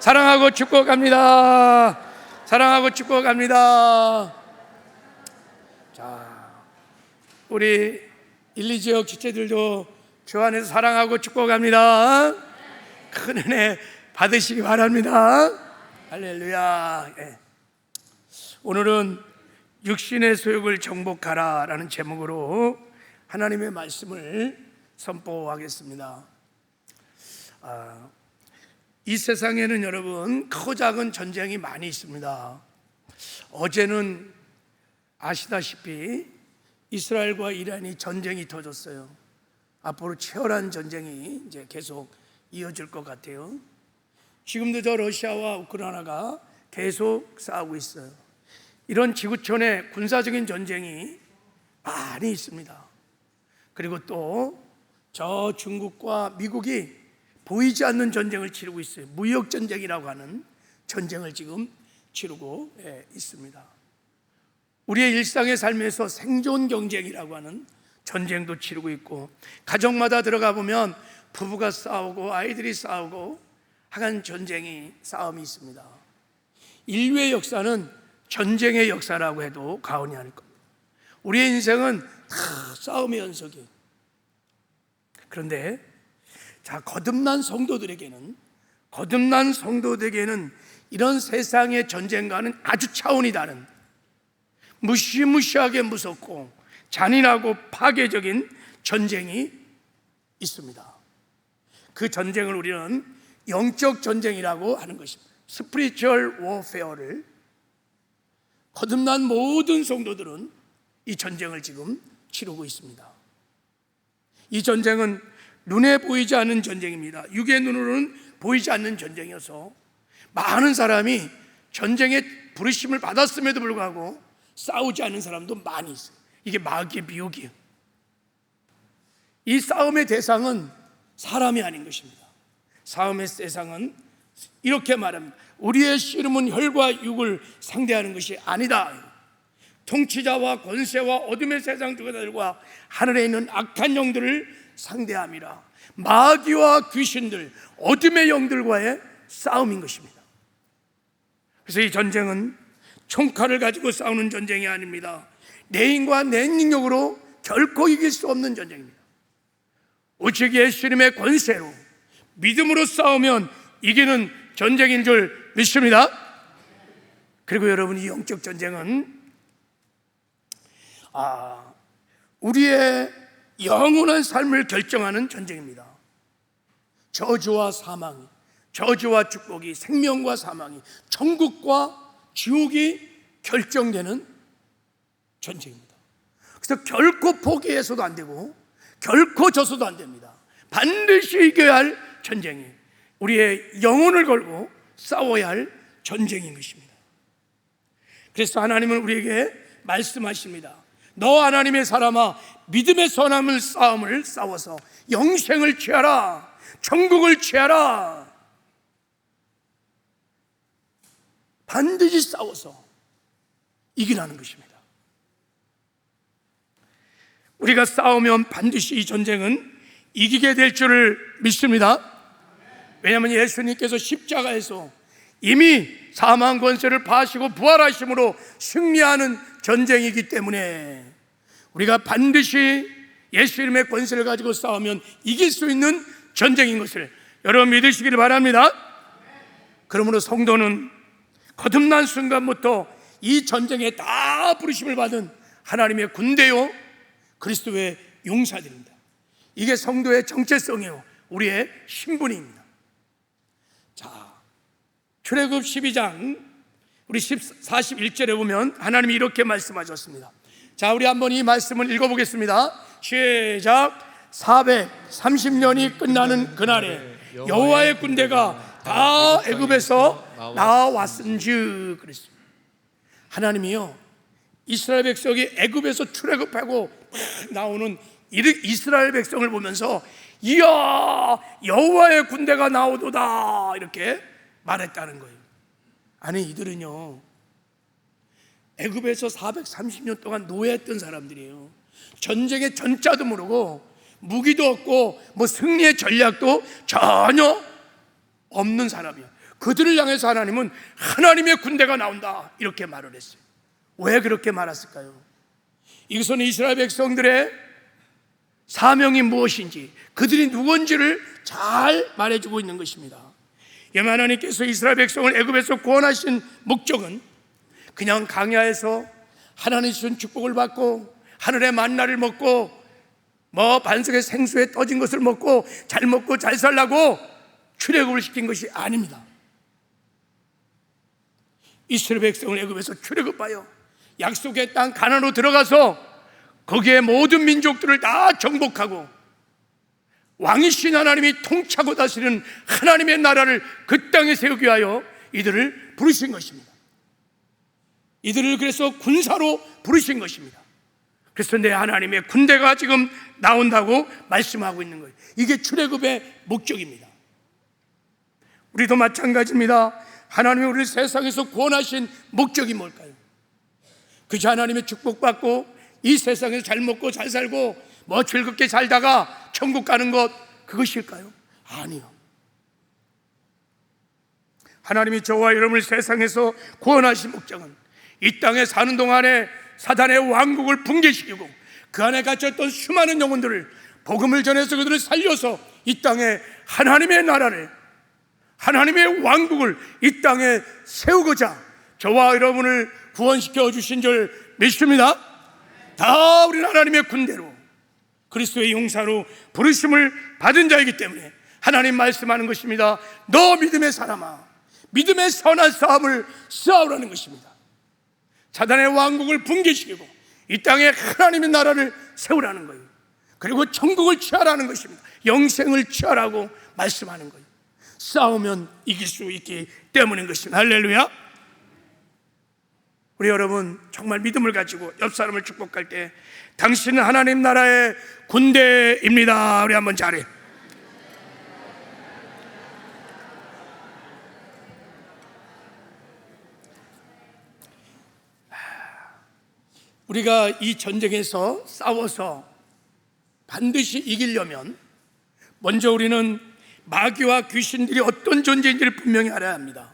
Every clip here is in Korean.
사랑하고 축복합니다. 사랑하고 축복합니다. 자, 우리 1, 2지역 지체들도 주 안에서 사랑하고 축복합니다. 큰 은혜 받으시기 바랍니다. 할렐루야. 오늘은 육신의 소욕을 정복하라 라는 제목으로 하나님의 말씀을 선포하겠습니다. 이 세상에는 여러분 크고 작은 전쟁이 많이 있습니다. 어제는 아시다시피 이스라엘과 이란이 전쟁이 터졌어요. 앞으로 치열한 전쟁이 이제 계속 이어질 것 같아요. 지금도 저 러시아와 우크라이나가 계속 싸우고 있어요. 이런 지구촌에 군사적인 전쟁이 많이 있습니다. 그리고 또 저 중국과 미국이 보이지 않는 전쟁을 치르고 있어요. 무역 전쟁이라고 하는 전쟁을 지금 치르고 있습니다. 우리의 일상의 삶에서 생존 경쟁이라고 하는 전쟁도 치르고 있고, 가정마다 들어가 보면 부부가 싸우고 아이들이 싸우고 하는 싸움이 있습니다. 인류의 역사는 전쟁의 역사라고 해도 과언이 아닐 겁니다. 우리의 인생은 다 싸움의 연속이에요. 그런데 거듭난 성도들에게는 이런 세상의 전쟁과는 아주 차원이 다른 무시무시하게 무섭고 잔인하고 파괴적인 전쟁이 있습니다. 그 전쟁을 우리는 영적 전쟁이라고 하는 것입니다. 스피리추얼 워페어를 거듭난 모든 성도들은 이 전쟁을 지금 치르고 있습니다. 이 전쟁은 눈에 보이지 않는 전쟁입니다. 육의 눈으로는 보이지 않는 전쟁이어서 많은 사람이 전쟁에 부르심을 받았음에도 불구하고 싸우지 않는 사람도 많이 있어요. 이게 마귀의 미혹이에요. 이 싸움의 대상은 사람이 아닌 것입니다. 싸움의 대상은 이렇게 말합니다. 우리의 씨름은 혈과 육을 상대하는 것이 아니다. 통치자와 권세와 어둠의 세상 주관자들과 하늘에 있는 악한 영들을 상대함이라. 마귀와 귀신들, 어둠의 영들과의 싸움인 것입니다. 그래서 이 전쟁은 총칼을 가지고 싸우는 전쟁이 아닙니다. 내 힘과 내 능력으로 결코 이길 수 없는 전쟁입니다. 오직 예수님의 권세로 믿음으로 싸우면 이기는 전쟁인 줄 믿습니다. 그리고 여러분, 이 영적 전쟁은 우리의 영원한 삶을 결정하는 전쟁입니다. 저주와 사망이, 저주와 축복이, 생명과 사망이, 천국과 지옥이 결정되는 전쟁입니다. 그래서 결코 포기해서도 안 되고 결코 져서도 안 됩니다. 반드시 이겨야 할 전쟁이, 우리의 영혼을 걸고 싸워야 할 전쟁인 것입니다. 그래서 하나님은 우리에게 말씀하십니다. 너 하나님의 사람아, 믿음의 선함을 싸움을 싸워서 영생을 취하라, 천국을 취하라. 반드시 싸워서 이기라는 것입니다. 우리가 싸우면 반드시 이 전쟁은 이기게 될 줄을 믿습니다. 왜냐하면 예수님께서 십자가에서 이미 사망 권세를 파하시고 부활하심으로 승리하는 전쟁이기 때문에 우리가 반드시 예수님의 권세를 가지고 싸우면 이길 수 있는 전쟁인 것을 여러분 믿으시기를 바랍니다. 그러므로 성도는 거듭난 순간부터 이 전쟁에 다 부르심을 받은 하나님의 군대요, 그리스도의 용사들입니다. 이게 성도의 정체성이요, 우리의 신분입니다. 자, 출애굽 12장 우리 41절에 보면 하나님이 이렇게 말씀하셨습니다. 자, 우리 한번 이 말씀을 읽어보겠습니다. 시작. 430년이 끝나는 그날에 여호와의 군대가 다 애굽에서 나왔은즉 그랬습니다. 하나님이요, 이스라엘 백성이 애굽에서 출애굽하고 나오는 이스라엘 백성을 보면서 이야, 여호와의 군대가 나오도다 이렇게 말했다는 거예요. 아니, 이들은요 애굽에서 430년 동안 노예했던 사람들이에요. 전쟁의 전자도 모르고 무기도 없고 뭐 승리의 전략도 전혀 없는 사람이에요. 그들을 향해서 하나님은 하나님의 군대가 나온다 이렇게 말을 했어요. 왜 그렇게 말했을까요? 이것은 이스라엘 백성들의 사명이 무엇인지, 그들이 누군지를 잘 말해주고 있는 것입니다. 하나님께서 이스라엘 백성을 애굽에서 구원하신 목적은 그냥 광야에서 하나님 주신 축복을 받고 하늘의 만나를 먹고 반석의 생수에 떠진 것을 먹고 잘 살라고 출애굽을 시킨 것이 아닙니다. 이스라엘 백성을 애굽에서 출애굽하여 약속의 땅 가나안으로 들어가서 거기에 모든 민족들을 다 정복하고 왕이신 하나님이 통치하고 다스리는 하나님의 나라를 그 땅에 세우기 위하여 이들을 부르신 것입니다. 이들을 그래서 군사로 부르신 것입니다. 그래서 내 하나님의 군대가 지금 나온다고 말씀하고 있는 거예요. 이게 출애굽의 목적입니다. 우리도 마찬가지입니다. 하나님이 우리를 세상에서 구원하신 목적이 뭘까요? 그저 하나님의 축복받고 이 세상에서 잘 먹고 잘 살고 즐겁게 살다가 천국 가는 것, 그것일까요? 아니요. 하나님이 저와 여러분을 세상에서 구원하신 목적은 이 땅에 사는 동안에 사단의 왕국을 붕괴시키고 그 안에 갇혔던 수많은 영혼들을 복음을 전해서 그들을 살려서 이 땅에 하나님의 나라를, 하나님의 왕국을 이 땅에 세우고자 저와 여러분을 구원시켜 주신 줄 믿습니다. 다 우리는 하나님의 군대로 그리스도의 용사로 부르심을 받은 자이기 때문에 하나님 말씀하는 것입니다. 너 믿음의 사람아, 믿음의 선한 싸움을 싸우라는 것입니다. 사단의 왕국을 붕괴시키고 이 땅에 하나님의 나라를 세우라는 거예요. 그리고 천국을 취하라는 것입니다. 영생을 취하라고 말씀하는 거예요. 싸우면 이길 수 있기 때문인 것입니다. 할렐루야. 우리 여러분 정말 믿음을 가지고 옆 사람을 축복할 때 당신은 하나님 나라의 군대입니다. 우리 한번 잘해. 우리가 이 전쟁에서 싸워서 반드시 이기려면 먼저 우리는 마귀와 귀신들이 어떤 존재인지를 분명히 알아야 합니다.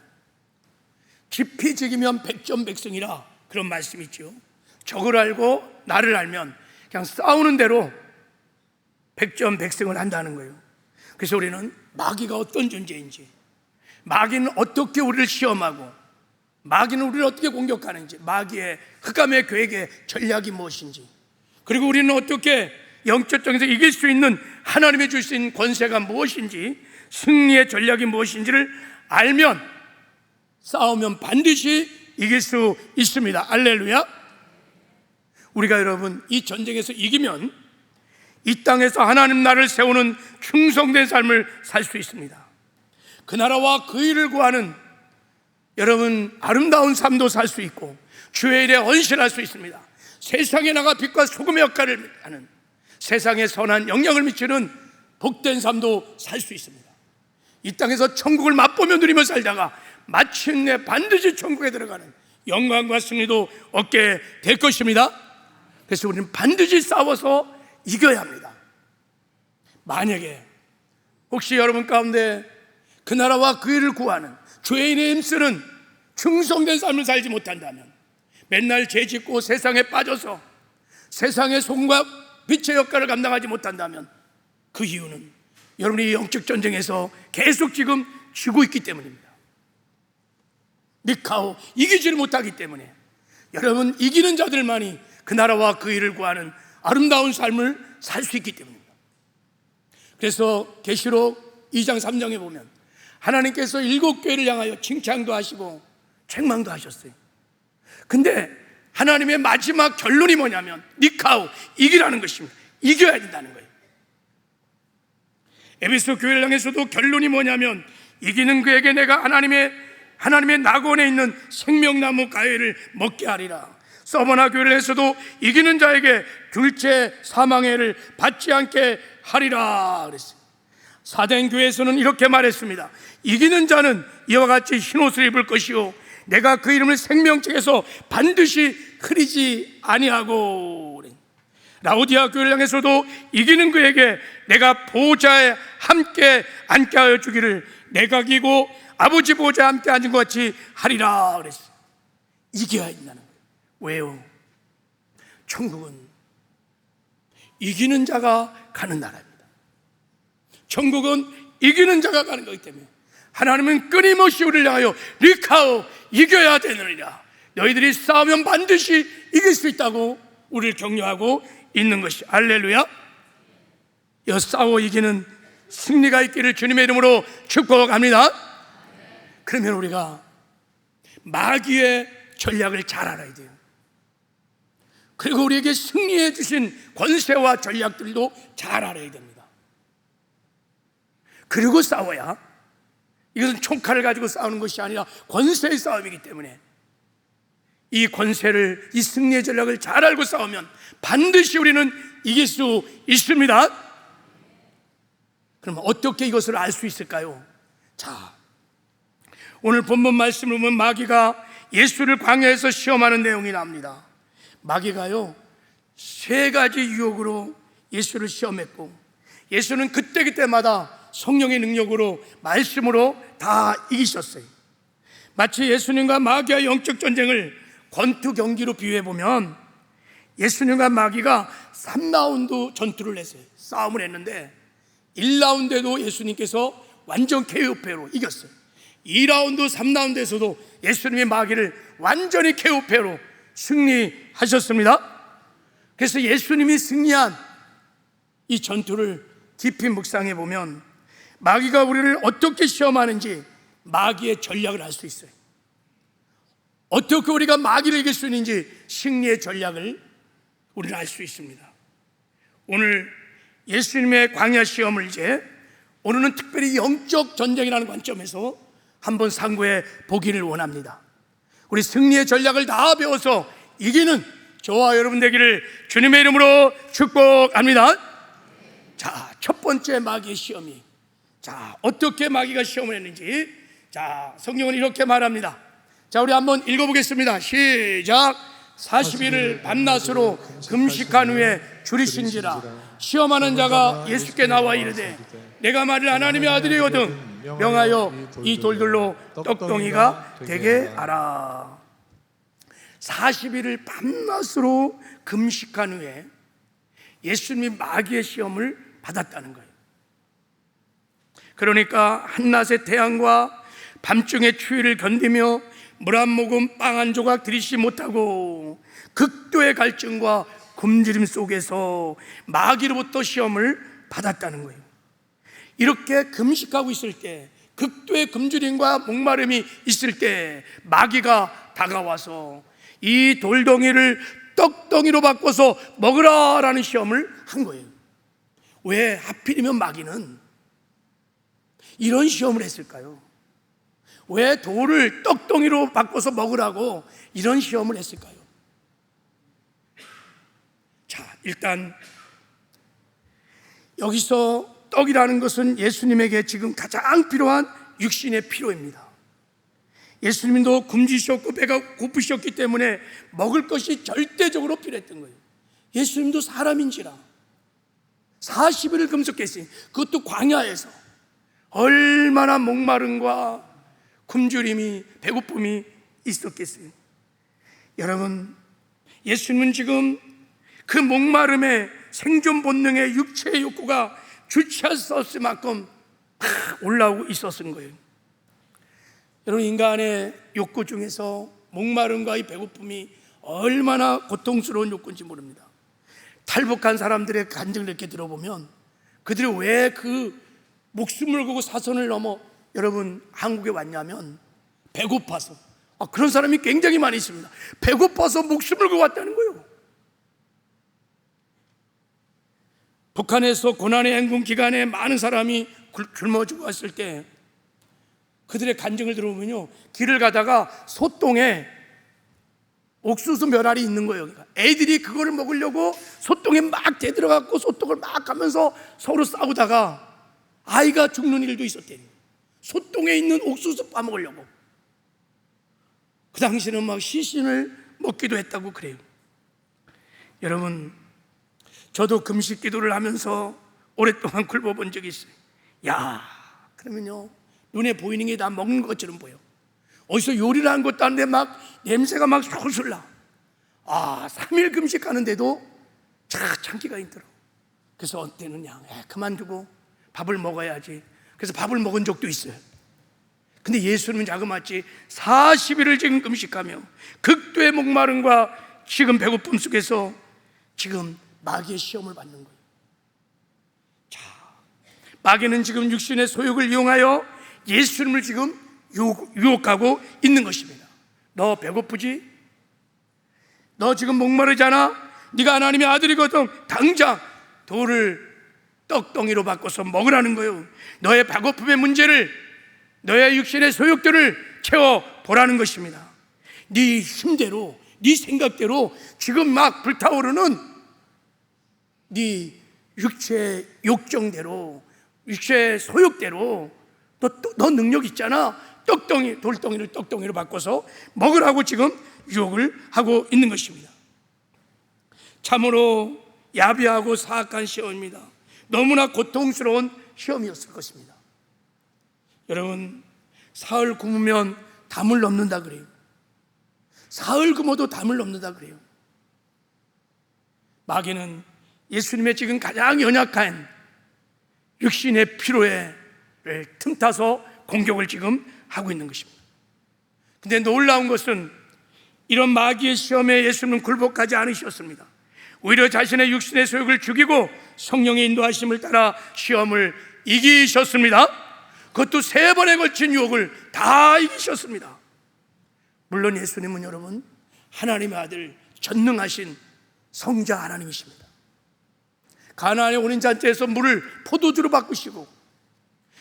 지피지기면 백전백승이라 그런 말씀이 있죠. 적을 알고 나를 알면 그냥 싸우는 대로 백전백승을 한다는 거예요. 그래서 우리는 마귀가 어떤 존재인지, 마귀는 어떻게 우리를 시험하고 마귀는 우리를 어떻게 공격하는지, 마귀의 흑암의 계획의 전략이 무엇인지, 그리고 우리는 어떻게 영적 정에서 이길 수 있는 하나님의 주신 권세가 무엇인지, 승리의 전략이 무엇인지를 알면 싸우면 반드시 이길 수 있습니다. 할렐루야. 우리가 여러분 이 전쟁에서 이기면 이 땅에서 하나님 나라를 세우는 충성된 삶을 살 수 있습니다. 그 나라와 그 일을 구하는 여러분 아름다운 삶도 살 수 있고 주의 일에 헌신할 수 있습니다. 세상에 나가 빛과 소금의 역할을 하는, 세상에 선한 영향을 미치는 복된 삶도 살 수 있습니다. 이 땅에서 천국을 맛보며 누리며 살다가 마침내 반드시 천국에 들어가는 영광과 승리도 얻게 될 것입니다. 그래서 우리는 반드시 싸워서 이겨야 합니다. 만약에 혹시 여러분 가운데 그 나라와 그 일을 구하는 주의 일에 힘쓰는 충성된 삶을 살지 못한다면, 맨날 죄짓고 세상에 빠져서 세상의 소금과 빛의 역할을 감당하지 못한다면 그 이유는 여러분이 영적 전쟁에서 계속 지금 지고 있기 때문입니다. 니카오 이기지를 못하기 때문에 여러분 이기는 자들만이 그 나라와 그 일을 구하는 아름다운 삶을 살 수 있기 때문입니다. 그래서 계시록 2장 3장에 보면 하나님께서 7교회를 향하여 칭찬도 하시고 책망도 하셨어요. 근데 하나님의 마지막 결론이 뭐냐면 니카오 이기라는 것입니다. 이겨야 된다는 거예요. 에베소 교회를 향해서도 결론이 뭐냐면 이기는 그에게 내가 하나님의 낙원에 있는 생명나무 가해를 먹게 하리라. 서머나 교회를 해서도 이기는 자에게 둘째 사망의 해를 받지 않게 하리라 그랬어요. 사된 교회에서는 이렇게 말했습니다. 이기는 자는 이와 같이 흰옷을 입을 것이요 내가 그 이름을 생명책에서 반드시 흐리지 아니하고. 라오디아 교회를 향해서도 이기는 그에게 내가 보좌에 함께 앉게 하여 주기를 내가 기고 아버지 보좌에 함께 앉은 것 같이 하리라 그랬어요. 이겨야 한다는 거예요. 왜요? 천국은 이기는 자가 가는 나라입니다. 천국은 이기는 자가 가는 거기 때문에 하나님은 끊임없이 우리를 향하여 리카오 이겨야 되느니라, 너희들이 싸우면 반드시 이길 수 있다고 우리를 격려하고 있는 것이, 할렐루야. 싸워 이기는 승리가 있기를 주님의 이름으로 축복합니다. 그러면 우리가 마귀의 전략을 잘 알아야 돼요. 그리고 우리에게 승리해 주신 권세와 전략들도 잘 알아야 됩니다. 그리고 싸워야, 이것은 총칼을 가지고 싸우는 것이 아니라 권세의 싸움이기 때문에 이 권세를, 이 승리의 전략을 잘 알고 싸우면 반드시 우리는 이길 수 있습니다. 그럼 어떻게 이것을 알 수 있을까요? 자, 오늘 본문 말씀을 보면 마귀가 예수를 광야에서 시험하는 내용이 나옵니다. 마귀가요 3가지 유혹으로 예수를 시험했고, 예수는 그때그때마다 성령의 능력으로, 말씀으로 다 이기셨어요. 마치 예수님과 마귀의 영적 전쟁을 권투 경기로 비유해보면, 예수님과 마귀가 3라운드 전투를 했어요. 싸움을 했는데 1라운드에도 예수님께서 완전 KO패로 이겼어요. 2라운드, 3라운드에서도 예수님의 마귀를 완전히 KO패로 승리하셨습니다. 그래서 예수님이 승리한 이 전투를 깊이 묵상해 보면 마귀가 우리를 어떻게 시험하는지 마귀의 전략을 알 수 있어요. 어떻게 우리가 마귀를 이길 수 있는지 승리의 전략을 우리는 알 수 있습니다. 오늘 예수님의 광야 시험을 오늘은 특별히 영적 전쟁이라는 관점에서 한번 상고해 보기를 원합니다. 우리 승리의 전략을 다 배워서 이기는 저와 여러분 되기를 주님의 이름으로 축복합니다. 자, 첫 번째 마귀의 시험이, 자, 어떻게 마귀가 시험을 했는지, 자, 성경은 이렇게 말합니다. 자, 우리 한번 읽어보겠습니다. 시작. 40일을 밤낮으로 금식한 후에 줄이신지라. 시험하는 자가 예수께 나와 이르되, 내가 만일 하나님의 아들이거든 명하여 이 돌들로 떡덩이가 되게 하라. 40일을 밤낮으로 금식한 후에 예수님이 마귀의 시험을 받았다는 거예요. 그러니까 한낮의 태양과 밤중의 추위를 견디며 물 한 모금 빵 한 조각 들이지 못하고 극도의 갈증과 굶주림 속에서 마귀로부터 시험을 받았다는 거예요. 이렇게 금식하고 있을 때, 극도의 굶주림과 목마름이 있을 때 마귀가 다가와서 이 돌덩이를 떡덩이로 바꿔서 먹으라라는 시험을 한 거예요. 왜 하필이면 마귀는 이런 시험을 했을까요? 왜 돌을 떡덩이로 바꿔서 먹으라고 이런 시험을 했을까요? 자, 일단 여기서 떡이라는 것은 예수님에게 지금 가장 필요한 육신의 필요입니다. 예수님도 굶주셨고 배가 고프셨기 때문에 먹을 것이 절대적으로 필요했던 거예요. 예수님도 사람인지라 40일을 금식했으니, 그것도 광야에서 얼마나 목마름과 굶주림이, 배고픔이 있었겠어요. 여러분, 예수님은 지금 그 목마름에 생존 본능의 육체의 욕구가 주체할 수 없을 만큼 올라오고 있었던 거예요. 여러분, 인간의 욕구 중에서 목마름과 이 배고픔이 얼마나 고통스러운 욕구인지 모릅니다. 탈북한 사람들의 간증을 이렇게 들어보면 그들이 왜 그 목숨을 걸고 사선을 넘어 여러분 한국에 왔냐면 배고파서. 그런 사람이 굉장히 많이 있습니다. 배고파서 목숨을 걸고 왔다는 거예요. 북한에서 고난의 행군 기간에 많은 사람이 굶어 죽었을 때 그들의 간증을 들어보면요, 길을 가다가 소똥에 옥수수 멸알이 있는 거예요. 그러니까 애들이 그거를 먹으려고 소똥에 막 대들어갖고 소똥을 막 하면서 서로 싸우다가 아이가 죽는 일도 있었대요. 소똥에 있는 옥수수 빠먹으려고. 그 당시에는 막 시신을 먹기도 했다고 그래요. 여러분, 저도 금식 기도를 하면서 오랫동안 굶어본 적이 있어요. 그러면요 눈에 보이는 게 다 먹는 것처럼 보여. 어디서 요리를 한 것도 아닌데 막 냄새가 막 솔솔 나. 3일 금식하는데도 참기가 힘들어. 그래서 어때는 그만두고 밥을 먹어야지. 그래서 밥을 먹은 적도 있어요. 근데 예수님은 자그마치 40일을 지금 금식하며 극도의 목마름과 지금 배고픔 속에서 지금 마귀의 시험을 받는 거예요. 자, 마귀는 지금 육신의 소욕을 이용하여 예수님을 지금 유혹하고 있는 것입니다. 너 배고프지? 너 지금 목마르잖아? 네가 하나님의 아들이거든. 당장 돌을 떡덩이로 바꿔서 먹으라는 거예요. 너의 배고픔의 문제를, 너의 육신의 소욕들을 채워보라는 것입니다. 네 힘대로, 네 생각대로 지금 막 불타오르는 네 육체의 욕정대로, 육체의 소욕대로 너 능력 있잖아. 돌덩이를 떡덩이로 바꿔서 먹으라고 지금 유혹을 하고 있는 것입니다. 참으로 야비하고 사악한 시험입니다. 너무나 고통스러운 시험이었을 것입니다. 여러분, 사흘 굶으면 담을 넘는다 그래요. 사흘 굶어도 담을 넘는다 그래요. 마귀는 예수님의 지금 가장 연약한 육신의 피로를 틈타서 공격을 지금 하고 있는 것입니다. 근데 놀라운 것은 이런 마귀의 시험에 예수님은 굴복하지 않으셨습니다. 오히려 자신의 육신의 소욕을 죽이고 성령의 인도하심을 따라 시험을 이기셨습니다. 그것도 3번에 걸친 유혹을 다 이기셨습니다. 물론 예수님은 여러분 하나님의 아들, 전능하신 성자 하나님이십니다. 가나안의 혼인잔치에서 물을 포도주로 바꾸시고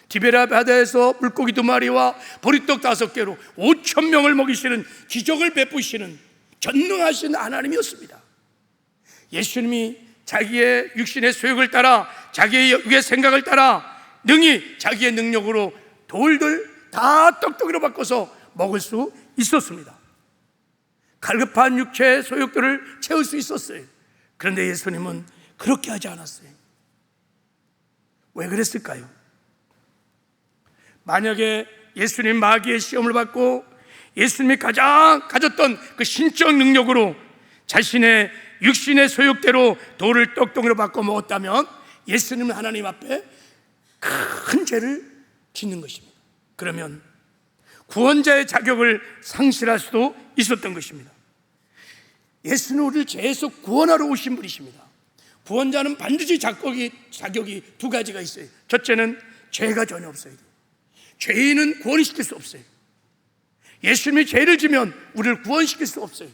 디베라 바다에서 물고기 2마리와 보리떡 5개로 5,000명을 먹이시는 기적을 베푸시는 전능하신 하나님이었습니다. 예수님이 자기의 육신의 소욕을 따라, 자기의 육의 생각을 따라 능히 자기의 능력으로 돌들 다 떡떡이로 바꿔서 먹을 수 있었습니다. 갈급한 육체의 소욕들을 채울 수 있었어요. 그런데 예수님은 그렇게 하지 않았어요. 왜 그랬을까요? 만약에 예수님 마귀의 시험을 받고 예수님이 가장 가졌던 그 신적 능력으로 자신의 육신의 소욕대로 돌을 떡덩이로 바꿔 먹었다면 예수님은 하나님 앞에 큰 죄를 짓는 것입니다. 그러면 구원자의 자격을 상실할 수도 있었던 것입니다. 예수는 우리를 죄에서 구원하러 오신 분이십니다. 구원자는 반드시 자격이 2가지가 있어요. 첫째는 죄가 전혀 없어야 돼요. 죄인은 구원시킬 수 없어요. 예수님이 죄를 지면 우리를 구원시킬 수 없어요.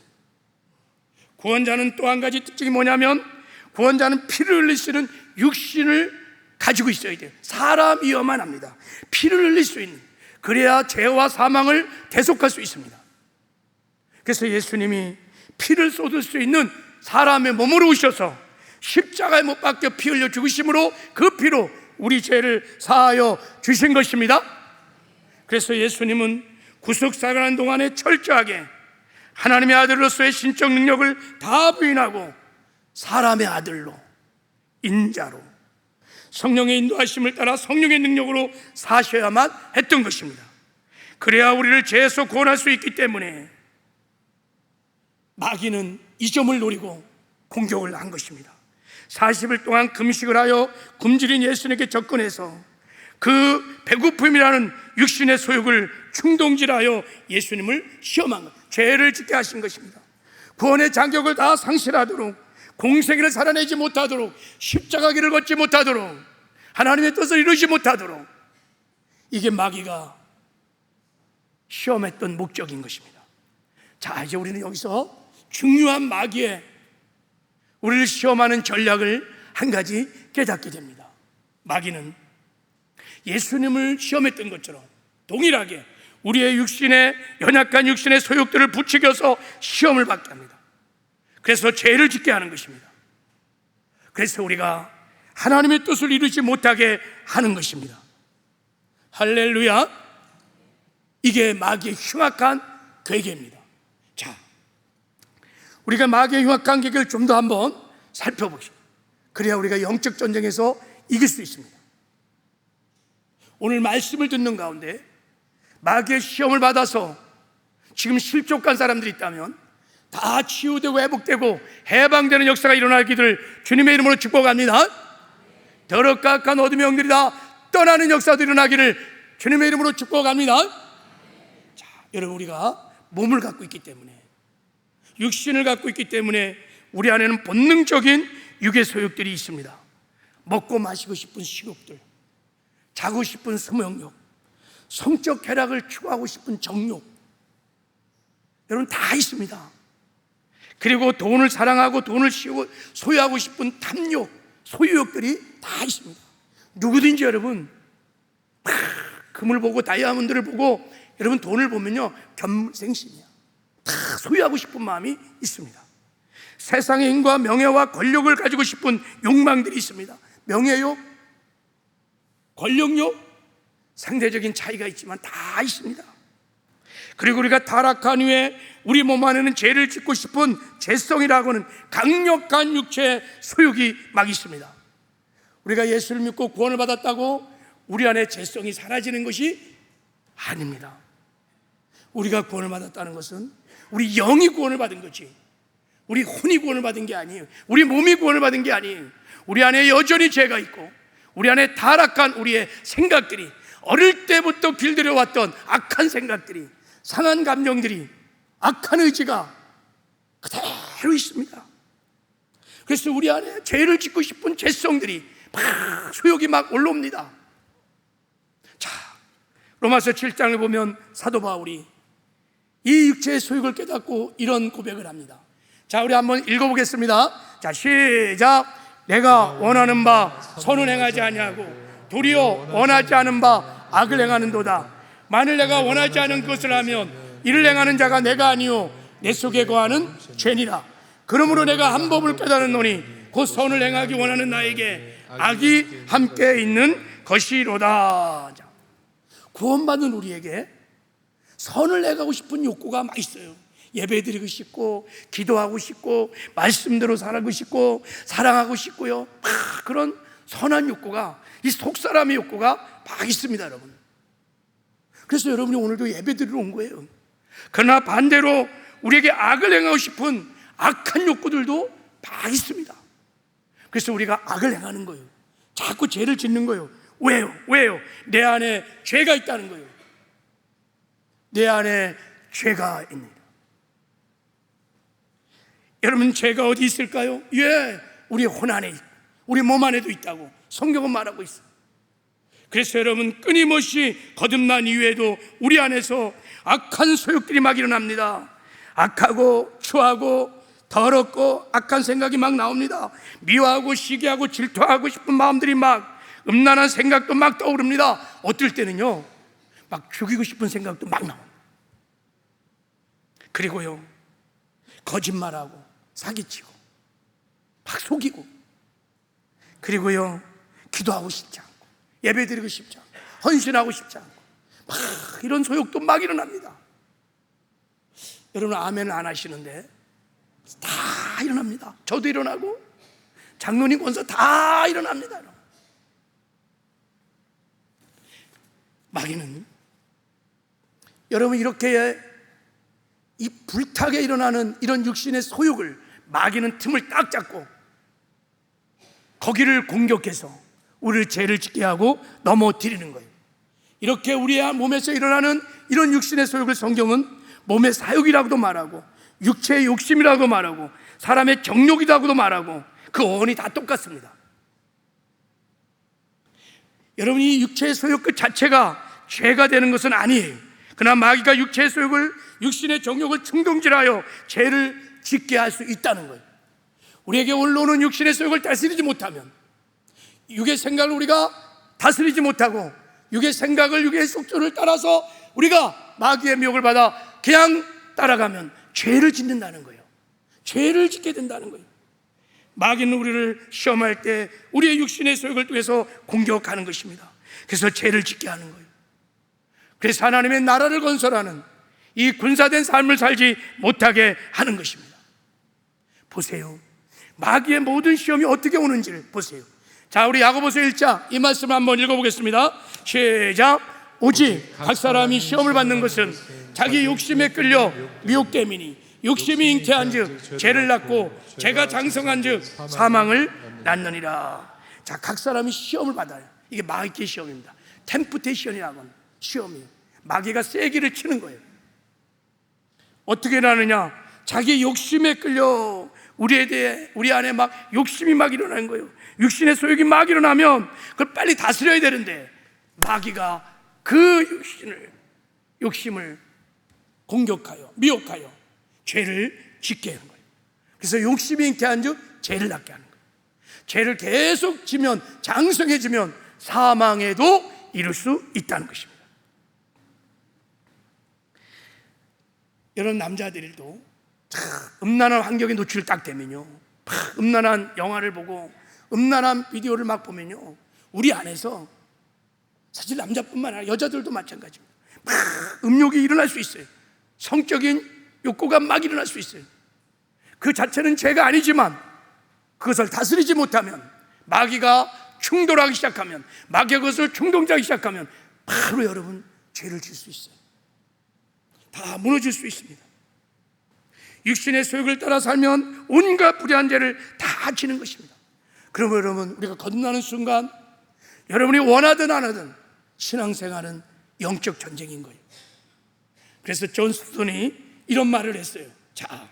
구원자는 또 한 가지 특징이 뭐냐면 구원자는 피를 흘리시는 육신을 가지고 있어야 돼요. 사람이어야만 합니다. 피를 흘릴 수 있는, 그래야 죄와 사망을 대속할 수 있습니다. 그래서 예수님이 피를 쏟을 수 있는 사람의 몸으로 오셔서 십자가에 못 박혀 피 흘려 죽으심으로 그 피로 우리 죄를 사하여 주신 것입니다. 그래서 예수님은 구속사역하는 동안에 철저하게 하나님의 아들로서의 신적 능력을 다 부인하고 사람의 아들로, 인자로 성령의 인도하심을 따라 성령의 능력으로 사셔야만 했던 것입니다. 그래야 우리를 죄에서 구원할 수 있기 때문에 마귀는 이 점을 노리고 공격을 한 것입니다. 40일 동안 금식을 하여 굶주린 예수님께 접근해서 그 배고픔이라는 육신의 소욕을 충동질하여 예수님을 시험한 것, 죄를 짓게 하신 것입니다. 구원의 자격을 다 상실하도록, 공생애를 살아내지 못하도록, 십자가 길을 걷지 못하도록, 하나님의 뜻을 이루지 못하도록, 이게 마귀가 시험했던 목적인 것입니다. 자, 이제 우리는 여기서 중요한 마귀의 우리를 시험하는 전략을 한 가지 깨닫게 됩니다. 마귀는 예수님을 시험했던 것처럼 동일하게 우리의 육신의 연약한 육신의 소욕들을 부추겨서 시험을 받게 합니다. 그래서 죄를 짓게 하는 것입니다. 그래서 우리가 하나님의 뜻을 이루지 못하게 하는 것입니다. 할렐루야. 이게 마귀의 흉악한 괴계입니다. 자, 우리가 마귀의 흉악한 계획을 좀 더 한번 살펴보십시오. 그래야 우리가 영적 전쟁에서 이길 수 있습니다. 오늘 말씀을 듣는 가운데 마귀의 시험을 받아서 지금 실족한 사람들이 있다면 다 치유되고 회복되고 해방되는 역사가 일어나기를 주님의 이름으로 축복합니다. 더럽고 악한 어둠의 영들이 다 떠나는 역사도 일어나기를 주님의 이름으로 축복합니다. 자, 여러분, 우리가 몸을 갖고 있기 때문에, 육신을 갖고 있기 때문에 우리 안에는 본능적인 육의 소욕들이 있습니다. 먹고 마시고 싶은 식욕들, 자고 싶은 성욕, 성적 쾌락을 추구하고 싶은 정욕, 여러분 다 있습니다. 그리고 돈을 사랑하고 돈을 소유하고 싶은 탐욕, 소유욕들이 다 있습니다. 누구든지 여러분 금을 보고 다이아몬드를 보고 여러분 돈을 보면요 견물생심이야. 다 소유하고 싶은 마음이 있습니다. 세상의 힘과 명예와 권력을 가지고 싶은 욕망들이 있습니다. 명예욕, 권력욕, 상대적인 차이가 있지만 다 있습니다. 그리고 우리가 타락한 후에 우리 몸 안에는 죄를 짓고 싶은 죄성이라고 하는 강력한 육체의 소욕이 막 있습니다. 우리가 예수를 믿고 구원을 받았다고 우리 안에 죄성이 사라지는 것이 아닙니다. 우리가 구원을 받았다는 것은 우리 영이 구원을 받은 거지, 우리 혼이 구원을 받은 게 아니에요. 우리 몸이 구원을 받은 게 아니에요. 우리 안에 여전히 죄가 있고 우리 안에 타락한 우리의 생각들이, 어릴 때부터 길들여왔던 악한 생각들이, 상한 감정들이, 악한 의지가 그대로 있습니다. 그래서 우리 안에 죄를 짓고 싶은 죄성들이 막 소욕이 막 올라옵니다. 자, 로마서 7장을 보면 사도 바울이 이 육체의 소욕을 깨닫고 이런 고백을 합니다. 자, 우리 한번 읽어보겠습니다. 자, 시작. 내가 원하는 바 선은 행하지 아니하고 도리어 원하지 않은 바 악을 행하는도다. 만일 내가 원하지 않은 것을 하면 이를 행하는 자가 내가 아니요 내 속에 거하는 죄니라. 그러므로 내가 한 법을 깨달았노니 곧 선을 행하기 원하는 나에게 악이 함께 있는 것이로다. 자, 구원받은 우리에게 선을 행하고 싶은 욕구가 많이 있어요. 예배드리고 싶고 기도하고 싶고 말씀대로 살고 싶고 사랑하고 싶고요. 막 그런 선한 욕구가, 이 속사람의 욕구가 막 있습니다, 여러분. 그래서 여러분이 오늘도 예배드리러 온 거예요. 그러나 반대로 우리에게 악을 행하고 싶은 악한 욕구들도 막 있습니다. 그래서 우리가 악을 행하는 거예요. 자꾸 죄를 짓는 거예요. 왜요? 내 안에 죄가 있다는 거예요. 내 안에 죄가 있습니다. 여러분, 죄가 어디 있을까요? 우리 혼 안에, 우리 몸 안에도 있다고 성경은 말하고 있어요. 그래서 여러분, 끊임없이 거듭난 이후에도 우리 안에서 악한 소욕들이 막 일어납니다. 악하고 추하고 더럽고 악한 생각이 막 나옵니다. 미워하고 시기하고 질투하고 싶은 마음들이 막, 음란한 생각도 막 떠오릅니다. 어떨 때는요 막 죽이고 싶은 생각도 막 나옵니다. 그리고요 거짓말하고 사기치고 막 속이고, 그리고요 기도하고 싶지 않고 예배드리고 싶지 않고 헌신하고 싶지 않고 막 이런 소욕도 막 일어납니다. 여러분, 아멘을 안 하시는데 다 일어납니다. 저도 일어나고 장로님 권사 다 일어납니다. 마귀는 여러분 이렇게 이 불타게 일어나는 이런 육신의 소욕을 마귀는 틈을 딱 잡고 거기를 공격해서 우리를 죄를 짓게 하고 넘어뜨리는 거예요. 이렇게 우리의 몸에서 일어나는 이런 육신의 소욕을 성경은 몸의 사욕이라고도 말하고 육체의 욕심이라고 말하고 사람의 정욕이라고도 말하고 그 어원이 다 똑같습니다. 여러분, 이 육체의 소욕 그 자체가 죄가 되는 것은 아니에요. 그러나 마귀가 육체의 소욕을, 육신의 정욕을 충동질하여 죄를 짓게 할 수 있다는 거예요. 우리에게 올라오는 육신의 소욕을 다스리지 못하면, 육의 생각을 우리가 다스리지 못하고 육의 생각을, 육의 속전을 따라서 우리가 마귀의 미혹을 받아 그냥 따라가면 죄를 짓는다는 거예요. 죄를 짓게 된다는 거예요. 마귀는 우리를 시험할 때 우리의 육신의 소욕을 통해서 공격하는 것입니다. 그래서 죄를 짓게 하는 거예요. 그래서 하나님의 나라를 건설하는 이 군사된 삶을 살지 못하게 하는 것입니다. 보세요, 마귀의 모든 시험이 어떻게 오는지를 보세요. 자, 우리 야고보서 1장 이 말씀을 한번 읽어보겠습니다. 시작. 오직 각 사람이 시험을 받는 것은 자기 욕심에 끌려 미혹됨이니 욕심이 잉태한즉 죄를 낳고 죄가 장성한즉 사망을 낳느니라. 자, 각 사람이 시험을 받아요. 이게 마귀의 시험입니다. 템프테이션이라고 하는 시험이에요. 마귀가 세기를 치는 거예요. 어떻게 나느냐? 자기 욕심에 끌려 우리에 대해 우리 안에 막 욕심이 막 일어나는 거예요. 육신의 소욕이 막 일어나면 그걸 빨리 다스려야 되는데 마귀가 그 욕심을 공격하여 미혹하여 죄를 짓게 하는 거예요. 그래서 욕심이 잉태한즉 죄를 낳게 하는 거예요. 죄를 계속 지면 장성해지면 사망에도 이를 수 있다는 것입니다. 여러분, 남자들도 음란한 환경에 노출을 딱 되면요, 음란한 영화를 보고 음란한 비디오를 막 보면요, 우리 안에서 사실 남자뿐만 아니라 여자들도 마찬가지입니다. 막 음욕이 일어날 수 있어요. 성적인 욕구가 막 일어날 수 있어요. 그 자체는 죄가 아니지만 그것을 다스리지 못하면, 마귀가 충돌하기 시작하면, 마귀가 그것을 충동하기 시작하면 바로 여러분 죄를 질 수 있어요. 다 무너질 수 있습니다. 육신의 소욕을 따라 살면 온갖 불의한 죄를 다 지는 것입니다. 그러면 여러분, 우리가 거듭나는 순간 여러분이 원하든 안 하든 신앙생활은 영적 전쟁인 거예요. 그래서 존 스톤이 이런 말을 했어요. 자,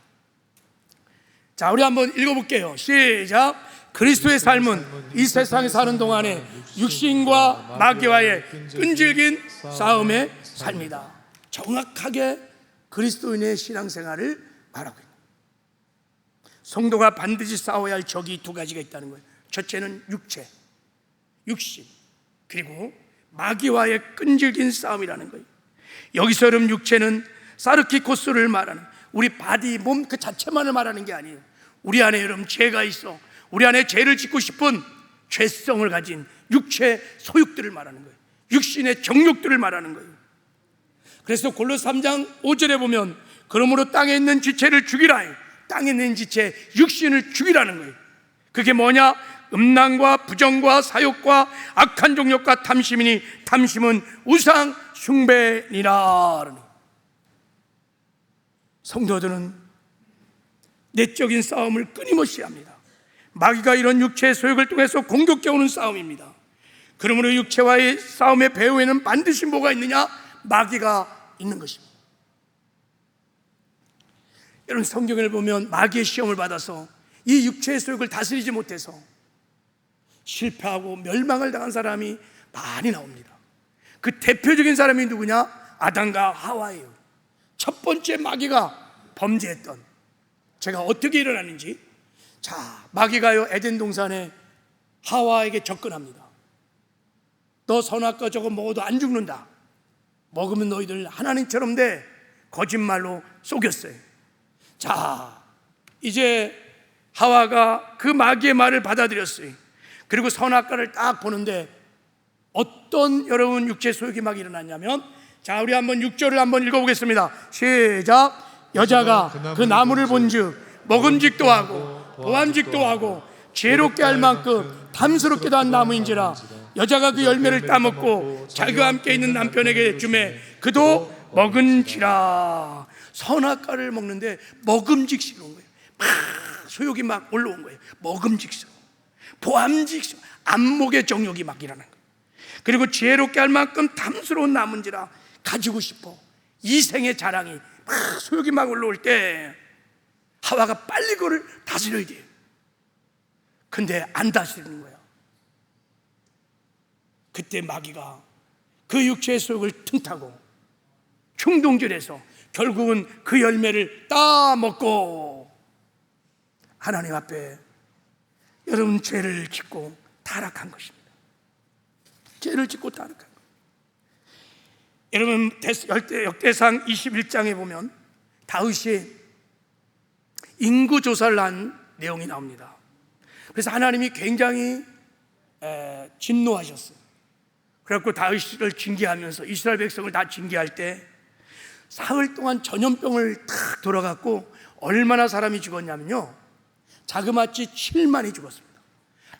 우리 한번 읽어볼게요. 시작. 그리스도의 삶은 이 세상에 사는 동안에 육신과 마귀와의 끈질긴 싸움의 삶이다. 정확하게 그리스도인의 신앙생활을 말하고 있는 거예요. 성도가 반드시 싸워야 할 적이 두 가지가 있다는 거예요. 첫째는 육체, 육신, 그리고 마귀와의 끈질긴 싸움이라는 거예요. 여기서 여러분, 육체는 사르키코스를 말하는 우리 바디, 몸 그 자체만을 말하는 게 아니에요. 우리 안에 여러분 죄가 있어 우리 안에 죄를 짓고 싶은 죄성을 가진 육체 소욕들을 말하는 거예요. 육신의 정욕들을 말하는 거예요. 그래서 골로새 3장 5절에 보면 그러므로 땅에 있는 지체를 죽이라 해요. 땅에 있는 지체, 육신을 죽이라는 거예요. 그게 뭐냐? 음란과 부정과 사욕과 악한 정욕과 탐심이니 탐심은 우상 숭배니라. 성도들은 내적인 싸움을 끊임없이 합니다. 마귀가 이런 육체의 소욕을 통해서 공격해 오는 싸움입니다. 그러므로 육체와의 싸움의 배후에는 반드시 뭐가 있느냐? 마귀가 있는 것입니다. 여러분, 성경을 보면 마귀의 시험을 받아서 이 육체의 소욕을 다스리지 못해서 실패하고 멸망을 당한 사람이 많이 나옵니다. 그 대표적인 사람이 누구냐? 아담과 하와예요. 첫 번째 마귀가 범죄했던, 제가 어떻게 일어나는지, 자, 마귀가요 에덴 동산에 하와에게 접근합니다. 너 선악과 저거 먹어도 안 죽는다, 먹으면 너희들 하나님처럼 돼, 거짓말로 속였어요. 자, 이제 하와가 그 마귀의 말을 받아들였어요. 그리고 선악과를 딱 보는데 어떤 여러분 육체 소욕이 막 일어났냐면, 자, 우리 한번 6절을 한번 읽어보겠습니다. 시작. 여자가 그 나무를 본즉 먹음직도 하고 보암직도 하고 지혜롭게 할 만큼 탐스럽게도 한 나무인지라. 여자가 그 열매를 따먹고 자기와 함께 있는 남편에게 주매 그도 먹은지라. 선악과를 먹는데 먹음직스러운 거예요. 막 소욕이 막 올라온 거예요. 먹음직스러워, 보암직스러워, 안목의 정욕이 막 일어난 거예요. 그리고 지혜롭게 할 만큼 탐스러운 나무인지라. 가지고 싶어, 이생의 자랑이 막 소욕이 막 올라올 때 하와가 빨리 그걸 다스려야 돼요. 근데 안 다스리는 거야. 그때 마귀가 그 육체의 소욕을 틈타고 충동질해서 결국은 그 열매를 따먹고 하나님 앞에 여러분 죄를 짓고 타락한 것입니다. 죄를 짓고 타락한 거예요. 여러분, 역대상 21장에 보면 다윗이 인구조사를 한 내용이 나옵니다. 그래서 하나님이 굉장히 진노하셨어요. 그래갖고 다윗을 징계하면서 이스라엘 백성을 다 징계할 때 사흘 동안 전염병을 탁 돌아갔고 얼마나 사람이 죽었냐면요, 자그마치 7만이 죽었습니다.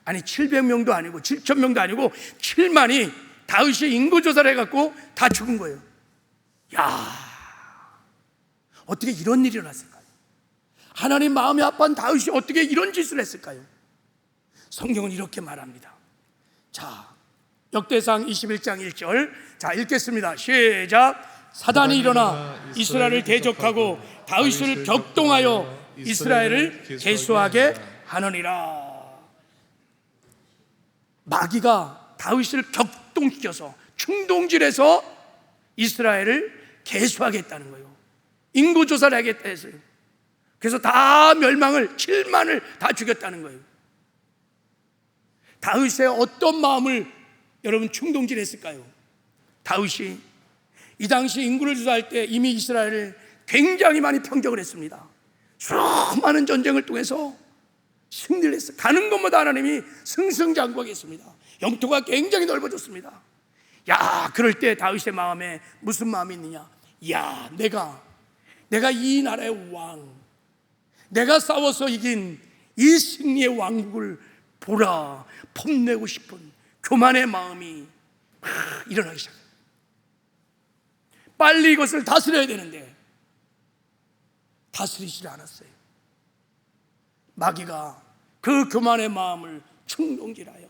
아니 700명도 아니고 7,000명도 아니고 7만이 다윗이 인구조사를 해갖고 다 죽은 거예요. 야, 어떻게 이런 일이 일어났을까요? 하나님 마음이 아파한 다윗이 어떻게 이런 짓을 했을까요? 성경은 이렇게 말합니다. 자, 역대상 21장 1절, 자 읽겠습니다. 시작. 사단이 일어나 이스라엘을 대적하고 다윗을 격동하여 이스라엘을 계수하게 하느니라. 마귀가 다윗을 격동시켜서 충동질해서 이스라엘을 계수하겠다는 거예요. 인구조사를 하겠다 했어요. 그래서 다 멸망을 7만을 다 죽였다는 거예요. 다윗의 어떤 마음을 여러분 충동질했을까요? 다윗이 이 당시 인구를 조사할 때 이미 이스라엘을 굉장히 많이 평정을 했습니다. 수많은 전쟁을 통해서 승리를 했어요. 가는 곳마다 하나님이 승승장구하겠습니다. 영토가 굉장히 넓어졌습니다. 야, 그럴 때 다윗의 마음에 무슨 마음이 있느냐? 야, 내가 이 나라의 왕, 내가 싸워서 이긴 이 승리의 왕국을 보라, 폼내고 싶은 교만의 마음이 막 일어나기 시작해요. 빨리 이것을 다스려야 되는데 다스리지 않았어요. 마귀가 그 교만의 마음을 충동질하여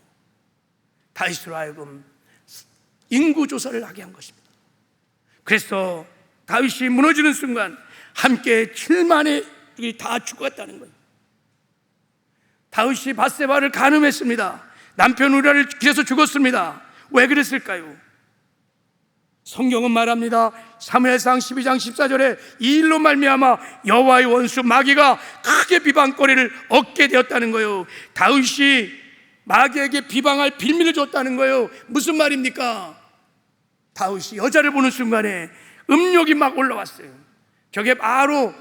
다윗으로 하여금 인구조사를 하게 한 것입니다. 그래서 다윗이 무너지는 순간 함께 7만이 다 죽었다는 거예요. 다윗이 밧세바를 간음했습니다. 남편 우리아를 길에서 죽었습니다. 왜 그랬을까요? 성경은 말합니다. 사무엘상 12장 14절에 이 일로 말미암아 여호와의 원수 마귀가 크게 비방거리를 얻게 되었다는 거예요. 다윗이 마귀에게 비방할 빌미를 줬다는 거예요. 무슨 말입니까? 다윗이 여자를 보는 순간에 음욕이 막 올라왔어요. 저게 바로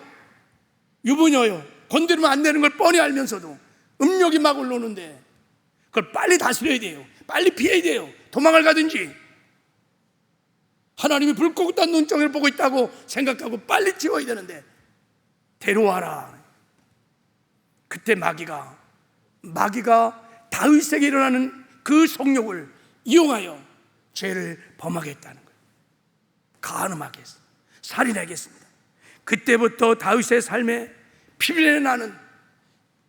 유부녀요. 건드리면 안 되는 걸 뻔히 알면서도 음욕이 막 올라오는데 그걸 빨리 다스려야 돼요. 빨리 피해야 돼요. 도망을 가든지 하나님이 불 끄고 딴 눈덩이를 보고 있다고 생각하고 빨리 지워야 되는데 데려와라. 그때 마귀가 다윗에게 일어나는 그 성욕을 이용하여 죄를 범하겠다는 거예요. 간음하겠습니다. 살인하겠습니다. 그때부터 다윗의 삶에 피비린내 나는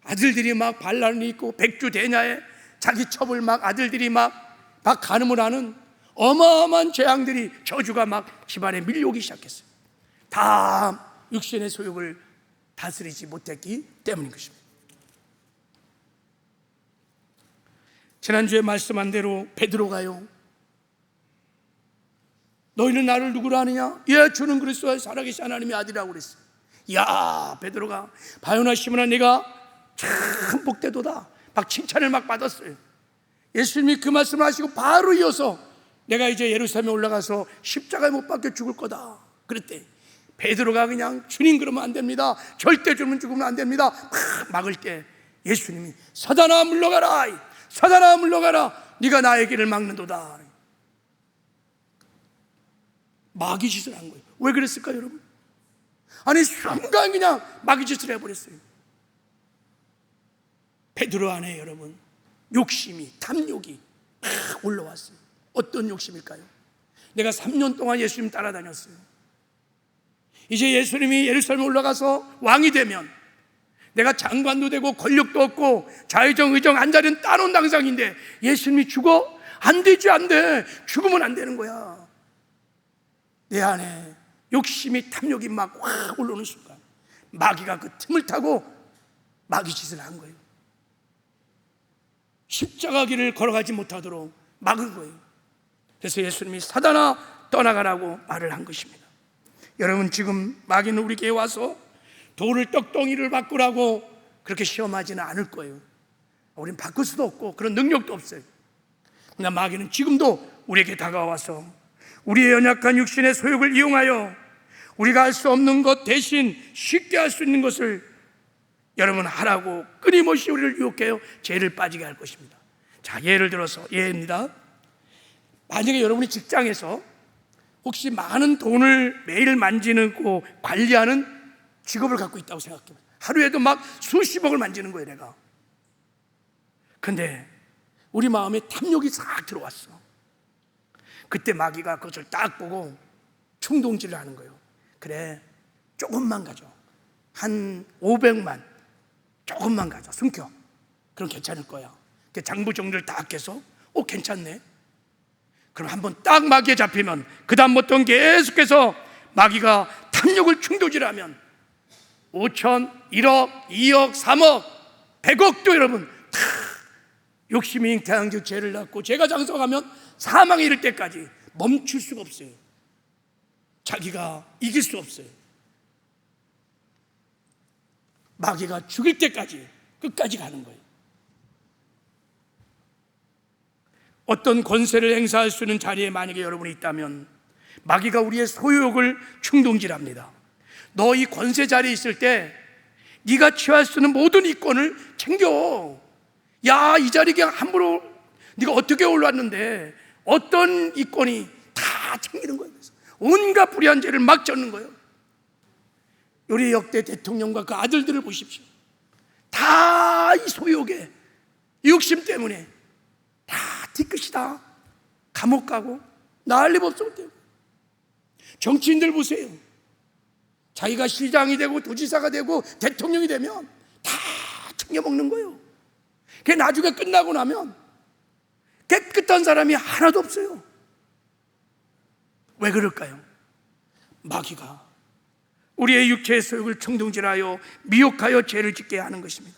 아들들이 막 반란이 있고 백주대냐에 자기 첩을 막 아들들이 막 간음을 하는 어마어마한 재앙들이 저주가 막 집안에 밀려오기 시작했어요. 다 육신의 소욕을 다스리지 못했기 때문인 것입니다. 지난주에 말씀한 대로 베드로가요, 너희는 나를 누구로 아느냐? 예, 주는 그리스도의 살아계신 하나님의 아들이라고 그랬어요. 야, 베드로가 바요나 시몬아 네가 참 복되도다 막 칭찬을 막 받았어요. 예수님이 그 말씀을 하시고 바로 이어서 내가 이제 예루살렘에 올라가서 십자가에 못 박혀 죽을 거다 그랬대. 베드로가 그냥 주님 그러면 안 됩니다, 절대 주님 죽으면 안 됩니다 막 막을 때 예수님이 사단아 물러가라, 사단아 물러가라, 네가 나의 길을 막는도다. 마귀 짓을 한 거예요. 왜 그랬을까요 여러분? 아니 순간 그냥 마귀 짓을 해버렸어요. 베드로 안에 여러분 욕심이, 탐욕이 막 올라왔어요. 어떤 욕심일까요? 내가 3년 동안 예수님 따라다녔어요. 이제 예수님이 예루살렘에 올라가서 왕이 되면 내가 장관도 되고 권력도 얻고 좌의정 의정 앉아있는 따놓은 당상인데 예수님이 죽어? 안 되지, 안 돼. 죽으면 안 되는 거야. 내 안에 욕심이, 탐욕이 막 확 올라오는 순간 마귀가 그 틈을 타고 마귀 짓을 한 거예요. 십자가 길을 걸어가지 못하도록 막은 거예요. 그래서 예수님이 사단아 떠나가라고 말을 한 것입니다. 여러분, 지금 마귀는 우리에게 와서 돌을 떡덩이를 바꾸라고 그렇게 시험하지는 않을 거예요. 우리는 바꿀 수도 없고 그런 능력도 없어요. 그러나 마귀는 지금도 우리에게 다가와서 우리의 연약한 육신의 소욕을 이용하여 우리가 할 수 없는 것 대신 쉽게 할 수 있는 것을 여러분 하라고 끊임없이 우리를 유혹해요. 죄를 빠지게 할 것입니다. 자, 예를 들어서 예입니다. 만약에 여러분이 직장에서 혹시 많은 돈을 매일 만지고 관리하는 직업을 갖고 있다고 생각해요. 하루에도 막 수십억을 만지는 거예요 내가. 근데 우리 마음에 탐욕이 싹 들어왔어. 그때 마귀가 그것을 딱 보고 충동질을 하는 거예요. 그래, 조금만 가져. 한 500만 조금만 가져. 숨겨. 그럼 괜찮을 거야. 장부 정리를 딱 해서 괜찮네. 그럼 한번 딱 마귀에 잡히면 그 다음부터는 계속해서 마귀가 탐욕을 충동질하면 5천, 1억, 2억, 3억, 100억도 여러분 다 욕심이 잉태한 죄를 낳고 죄가 장성하면 사망에 이를 때까지 멈출 수가 없어요. 자기가 이길 수 없어요. 마귀가 죽일 때까지 끝까지 가는 거예요. 어떤 권세를 행사할 수 있는 자리에 만약에 여러분이 있다면 마귀가 우리의 소유욕을 충동질합니다. 너 이 권세 자리에 있을 때 네가 취할 수 있는 모든 이권을 챙겨. 야, 이 자리에 그냥 함부로 네가 어떻게 올랐는데 어떤 이권이 다 챙기는 거예요. 온갖 불의한 죄를 막 젓는 거예요. 우리 역대 대통령과 그 아들들을 보십시오. 다 이 소유욕에 욕심 때문에 다 뒤끝이다. 감옥 가고 난리법석 때문에. 정치인들 보세요. 자기가 시장이 되고 도지사가 되고 대통령이 되면 다 챙겨먹는 거예요. 그게 나중에 끝나고 나면 깨끗한 사람이 하나도 없어요. 왜 그럴까요? 마귀가 우리의 육체의 소욕을 충동질하여 미혹하여 죄를 짓게 하는 것입니다.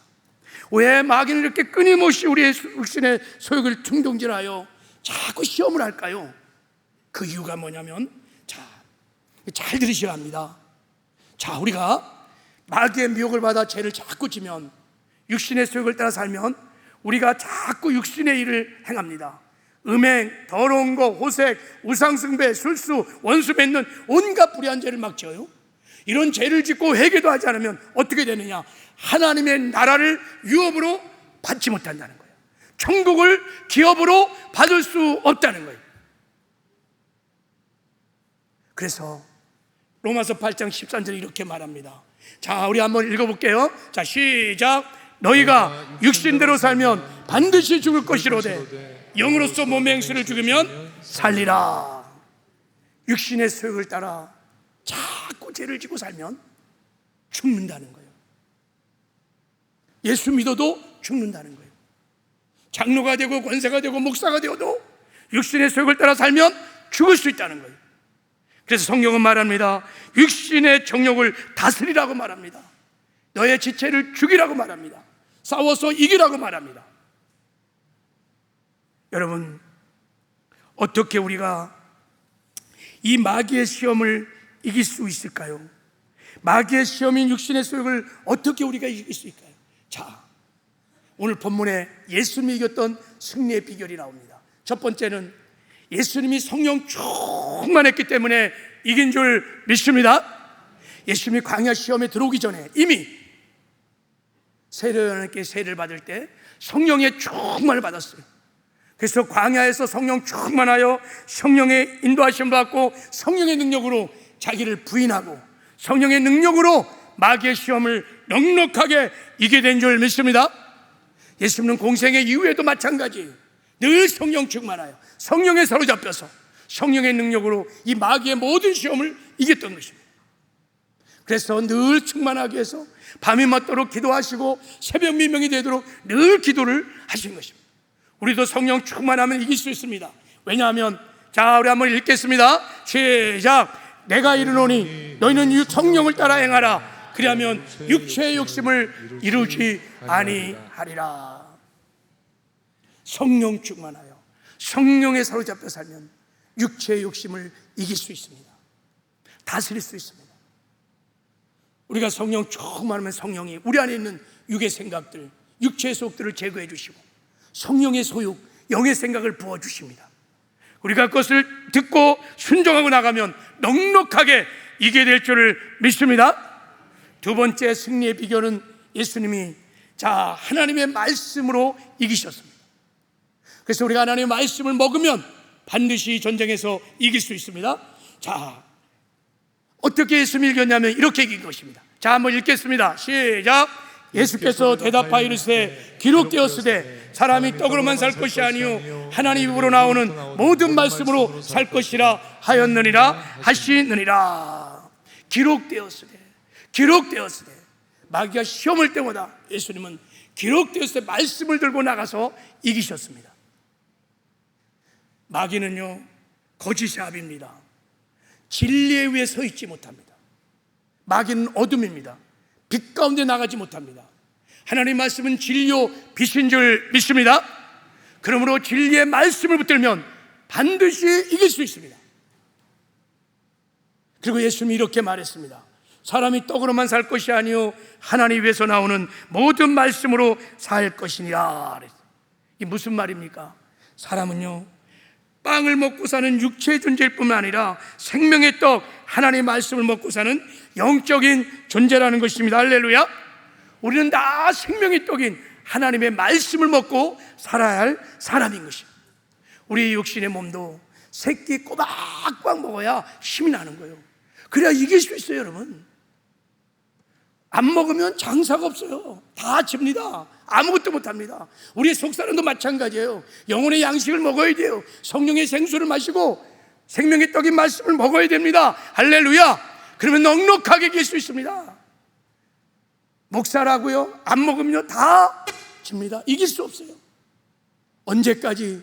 왜 마귀는 이렇게 끊임없이 우리의 육신의 소욕을 충동질하여 자꾸 시험을 할까요? 그 이유가 뭐냐면, 잘 들으셔야 합니다. 우리가 마귀의 미혹을 받아 죄를 자꾸 지면, 육신의 소욕을 따라 살면 우리가 자꾸 육신의 일을 행합니다. 음행, 더러운 거, 호색, 우상숭배, 술수, 원수 맺는 온갖 불의한 죄를 막 지어요. 이런 죄를 짓고 회개도 하지 않으면 어떻게 되느냐? 하나님의 나라를 유업으로 받지 못한다는 거예요. 천국을 기업으로 받을 수 없다는 거예요. 그래서 로마서 8장 13절에 이렇게 말합니다. 우리 한번 읽어볼게요. 시작. 너희가 육신대로 살면 반드시 죽을 것이로되 영으로서 몸의 행실을 죽이면 살리라. 육신의 소욕을 따라 자꾸 죄를 지고 살면 죽는다는 거예요. 예수 믿어도 죽는다는 거예요. 장로가 되고 권세가 되고 목사가 되어도 육신의 소욕을 따라 살면 죽을 수 있다는 거예요. 그래서 성경은 말합니다. 육신의 정욕을 다스리라고 말합니다. 너의 지체를 죽이라고 말합니다. 싸워서 이기라고 말합니다. 여러분, 어떻게 우리가 이 마귀의 시험을 이길 수 있을까요? 마귀의 시험인 육신의 소욕을 어떻게 우리가 이길 수 있을까요? 오늘 본문에 예수님이 이겼던 승리의 비결이 나옵니다. 첫 번째는 예수님이 성령 충만했기 때문에 이긴 줄 믿습니다. 예수님이 광야 시험에 들어오기 전에 이미 세례요한에게 세례를 받을 때 성령의 충만을 받았어요. 그래서 광야에서 성령 충만하여 성령의 인도하심을 받고 성령의 능력으로 자기를 부인하고 성령의 능력으로 마귀의 시험을 넉넉하게 이기게 된 줄 믿습니다. 예수님은 공생의 이후에도 마찬가지예요. 늘 성령 충만하여 성령에 사로잡혀서 성령의 능력으로 이 마귀의 모든 시험을 이겼던 것입니다. 그래서 늘 충만하기 위해서 밤이 맞도록 기도하시고 새벽 미명이 되도록 늘 기도를 하신 것입니다. 우리도 성령 충만하면 이길 수 있습니다. 왜냐하면 우리 한번 읽겠습니다. 시작. 내가 이르노니 너희는 성령을 따라 행하라. 그리하면 육체의 욕심을 이루지 아니하리라. 성령 충만하여 성령에 사로잡혀 살면 육체의 욕심을 이길 수 있습니다. 다스릴 수 있습니다. 우리가 성령 충만하면 성령이 우리 안에 있는 육의 생각들, 육체의 속들을 제거해 주시고 성령의 소욕, 영의 생각을 부어주십니다. 우리가 그것을 듣고 순종하고 나가면 넉넉하게 이기게 될 줄을 믿습니다. 두 번째 승리의 비결은 예수님이 하나님의 말씀으로 이기셨습니다. 그래서 우리가 하나님의 말씀을 먹으면 반드시 전쟁에서 이길 수 있습니다. 어떻게 예수님이 이겼냐면 이렇게 이긴 것입니다. 한번 읽겠습니다. 시작. 예수께서 대답하여 이르시되 기록되었으되 사람이 떡으로만 살 것이 아니요 하나님 입으로 나오는 모든 말씀으로 살 것이라 하였느니라 하시느니라. 기록되었으되 마귀가 시험을 때마다 예수님은 기록되었을 때 말씀을 들고 나가서 이기셨습니다. 마귀는요 거짓의 압입니다. 진리에 위에 서 있지 못합니다. 마귀는 어둠입니다. 빛 가운데 나가지 못합니다. 하나님 말씀은 진리요 빛인 줄 믿습니다. 그러므로 진리의 말씀을 붙들면 반드시 이길 수 있습니다. 그리고 예수님이 이렇게 말했습니다. 사람이 떡으로만 살 것이 아니요 하나님 위에서 나오는 모든 말씀으로 살 것이니라. 이게 무슨 말입니까? 사람은요 빵을 먹고 사는 육체의 존재일 뿐만 아니라 생명의 떡 하나님의 말씀을 먹고 사는 영적인 존재라는 것입니다. 할렐루야. 우리는 다 생명의 떡인 하나님의 말씀을 먹고 살아야 할 사람인 것입니다. 우리 육신의 몸도 새끼 꼬박꼬박 먹어야 힘이 나는 거예요. 그래야 이길 수 있어요. 여러분, 안 먹으면 장사가 없어요. 다 집니다. 아무것도 못합니다. 우리의 속사람도 마찬가지예요. 영혼의 양식을 먹어야 돼요. 성령의 생수를 마시고 생명의 떡인 말씀을 먹어야 됩니다. 할렐루야. 그러면 넉넉하게 이길 수 있습니다. 목사라고요? 안 먹으면 다 집니다. 이길 수 없어요. 언제까지?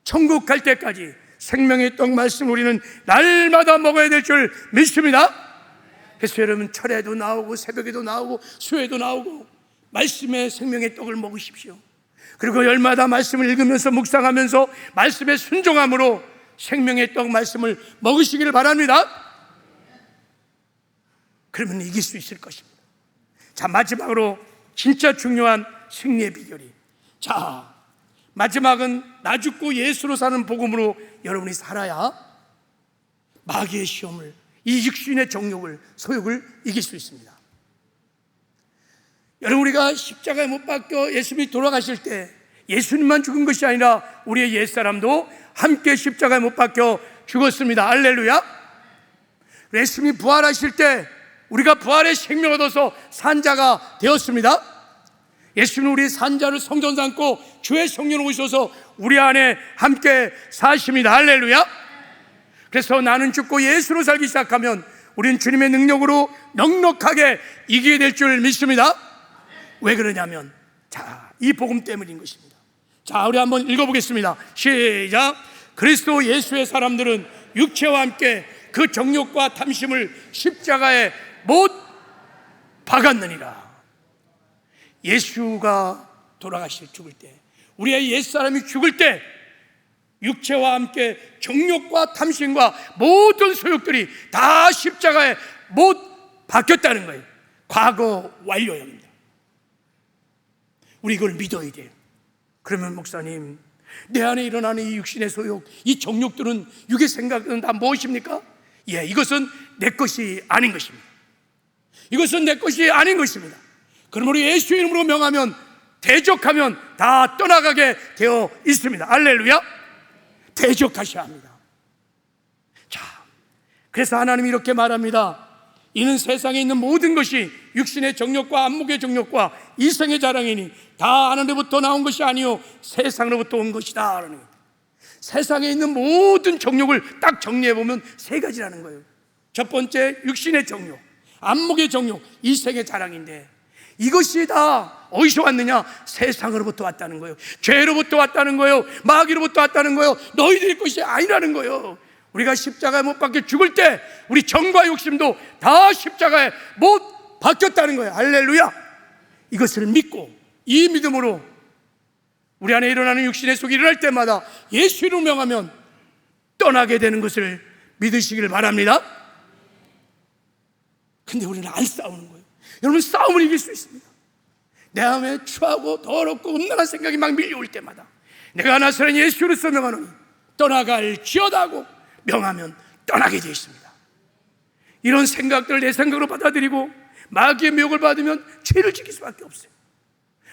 천국 갈 때까지 생명의 떡 말씀 우리는 날마다 먹어야 될 줄 믿습니다. 그래서 여러분 철에도 나오고 새벽에도 나오고 수요에도 나오고 말씀의 생명의 떡을 먹으십시오. 그리고 열마다 말씀을 읽으면서 묵상하면서 말씀의 순종함으로 생명의 떡 말씀을 먹으시기를 바랍니다. 그러면 이길 수 있을 것입니다. 자, 마지막으로 진짜 중요한 승리의 비결이, 자, 마지막은 나 죽고 예수로 사는 복음으로 여러분이 살아야 마귀의 시험을, 이 육신의 정욕을, 소욕을 이길 수 있습니다. 여러분, 우리가 십자가에 못 박혀 예수님이 돌아가실 때 예수님만 죽은 것이 아니라 우리의 옛사람도 함께 십자가에 못 박혀 죽었습니다. 할렐루야. 예수님이 부활하실 때 우리가 부활의 생명을 얻어서 산자가 되었습니다. 예수님은 우리 산자를 성전 삼고 주의 성령을 오셔서 우리 안에 함께 사십니다. 할렐루야. 그래서 나는 죽고 예수로 살기 시작하면 우리는 주님의 능력으로 넉넉하게 이기게 될 줄 믿습니다. 왜 그러냐면, 자, 이 복음 때문인 것입니다. 자, 우리 한번 읽어보겠습니다. 시작. 그리스도 예수의 사람들은 육체와 함께 그 정욕과 탐심을 십자가에 못 박았느니라. 예수가 돌아가실 죽을 때, 우리의 옛사람이 죽을 때 육체와 함께 정욕과 탐심과 모든 소욕들이 다 십자가에 못 박혔다는 거예요. 과거 완료형입니다. 우리 이걸 믿어야 돼요. 그러면 목사님, 내 안에 일어나는 이 육신의 소욕, 이 정욕들은, 육의 생각은 다 무엇입니까? 예, 이것은 내 것이 아닌 것입니다. 이것은 내 것이 아닌 것입니다. 그러므로 예수의 이름으로 명하면, 대적하면 다 떠나가게 되어 있습니다. 할렐루야. 대적하셔야 합니다. 자, 그래서 하나님이 이렇게 말합니다. 이는 세상에 있는 모든 것이 육신의 정욕과 안목의 정욕과 이생의 자랑이니 다 하나님으로부터 나온 것이 아니요 세상으로부터 온 것이다. 세상에 있는 모든 정욕을 딱 정리해보면 세 가지라는 거예요. 첫 번째, 육신의 정욕, 안목의 정욕, 이생의 자랑인데, 이것이 다 어디서 왔느냐? 세상으로부터 왔다는 거예요. 죄로부터 왔다는 거예요. 마귀로부터 왔다는 거예요. 너희들의 것이 아니라는 거예요. 우리가 십자가에 못 박혀 죽을 때 우리 정과 욕심도 다 십자가에 못 박혔다는 거예요. 할렐루야. 이것을 믿고 이 믿음으로 우리 안에 일어나는 육신의 속이 일어날 때마다 예수 이름으로 명하면 떠나게 되는 것을 믿으시길 바랍니다. 근데 우리는 안 싸우는 거예요. 여러분, 싸움을 이길 수 있습니다. 내 마음에 추하고 더럽고 음란한 생각이 막 밀려올 때마다 내가 나사렛 예수 그리스도 명하노니 떠나갈지어다 하고 명하면 떠나게 되어 있습니다. 이런 생각들을 내 생각으로 받아들이고 마귀의 미혹을 받으면 죄를 지킬 수밖에 없어요.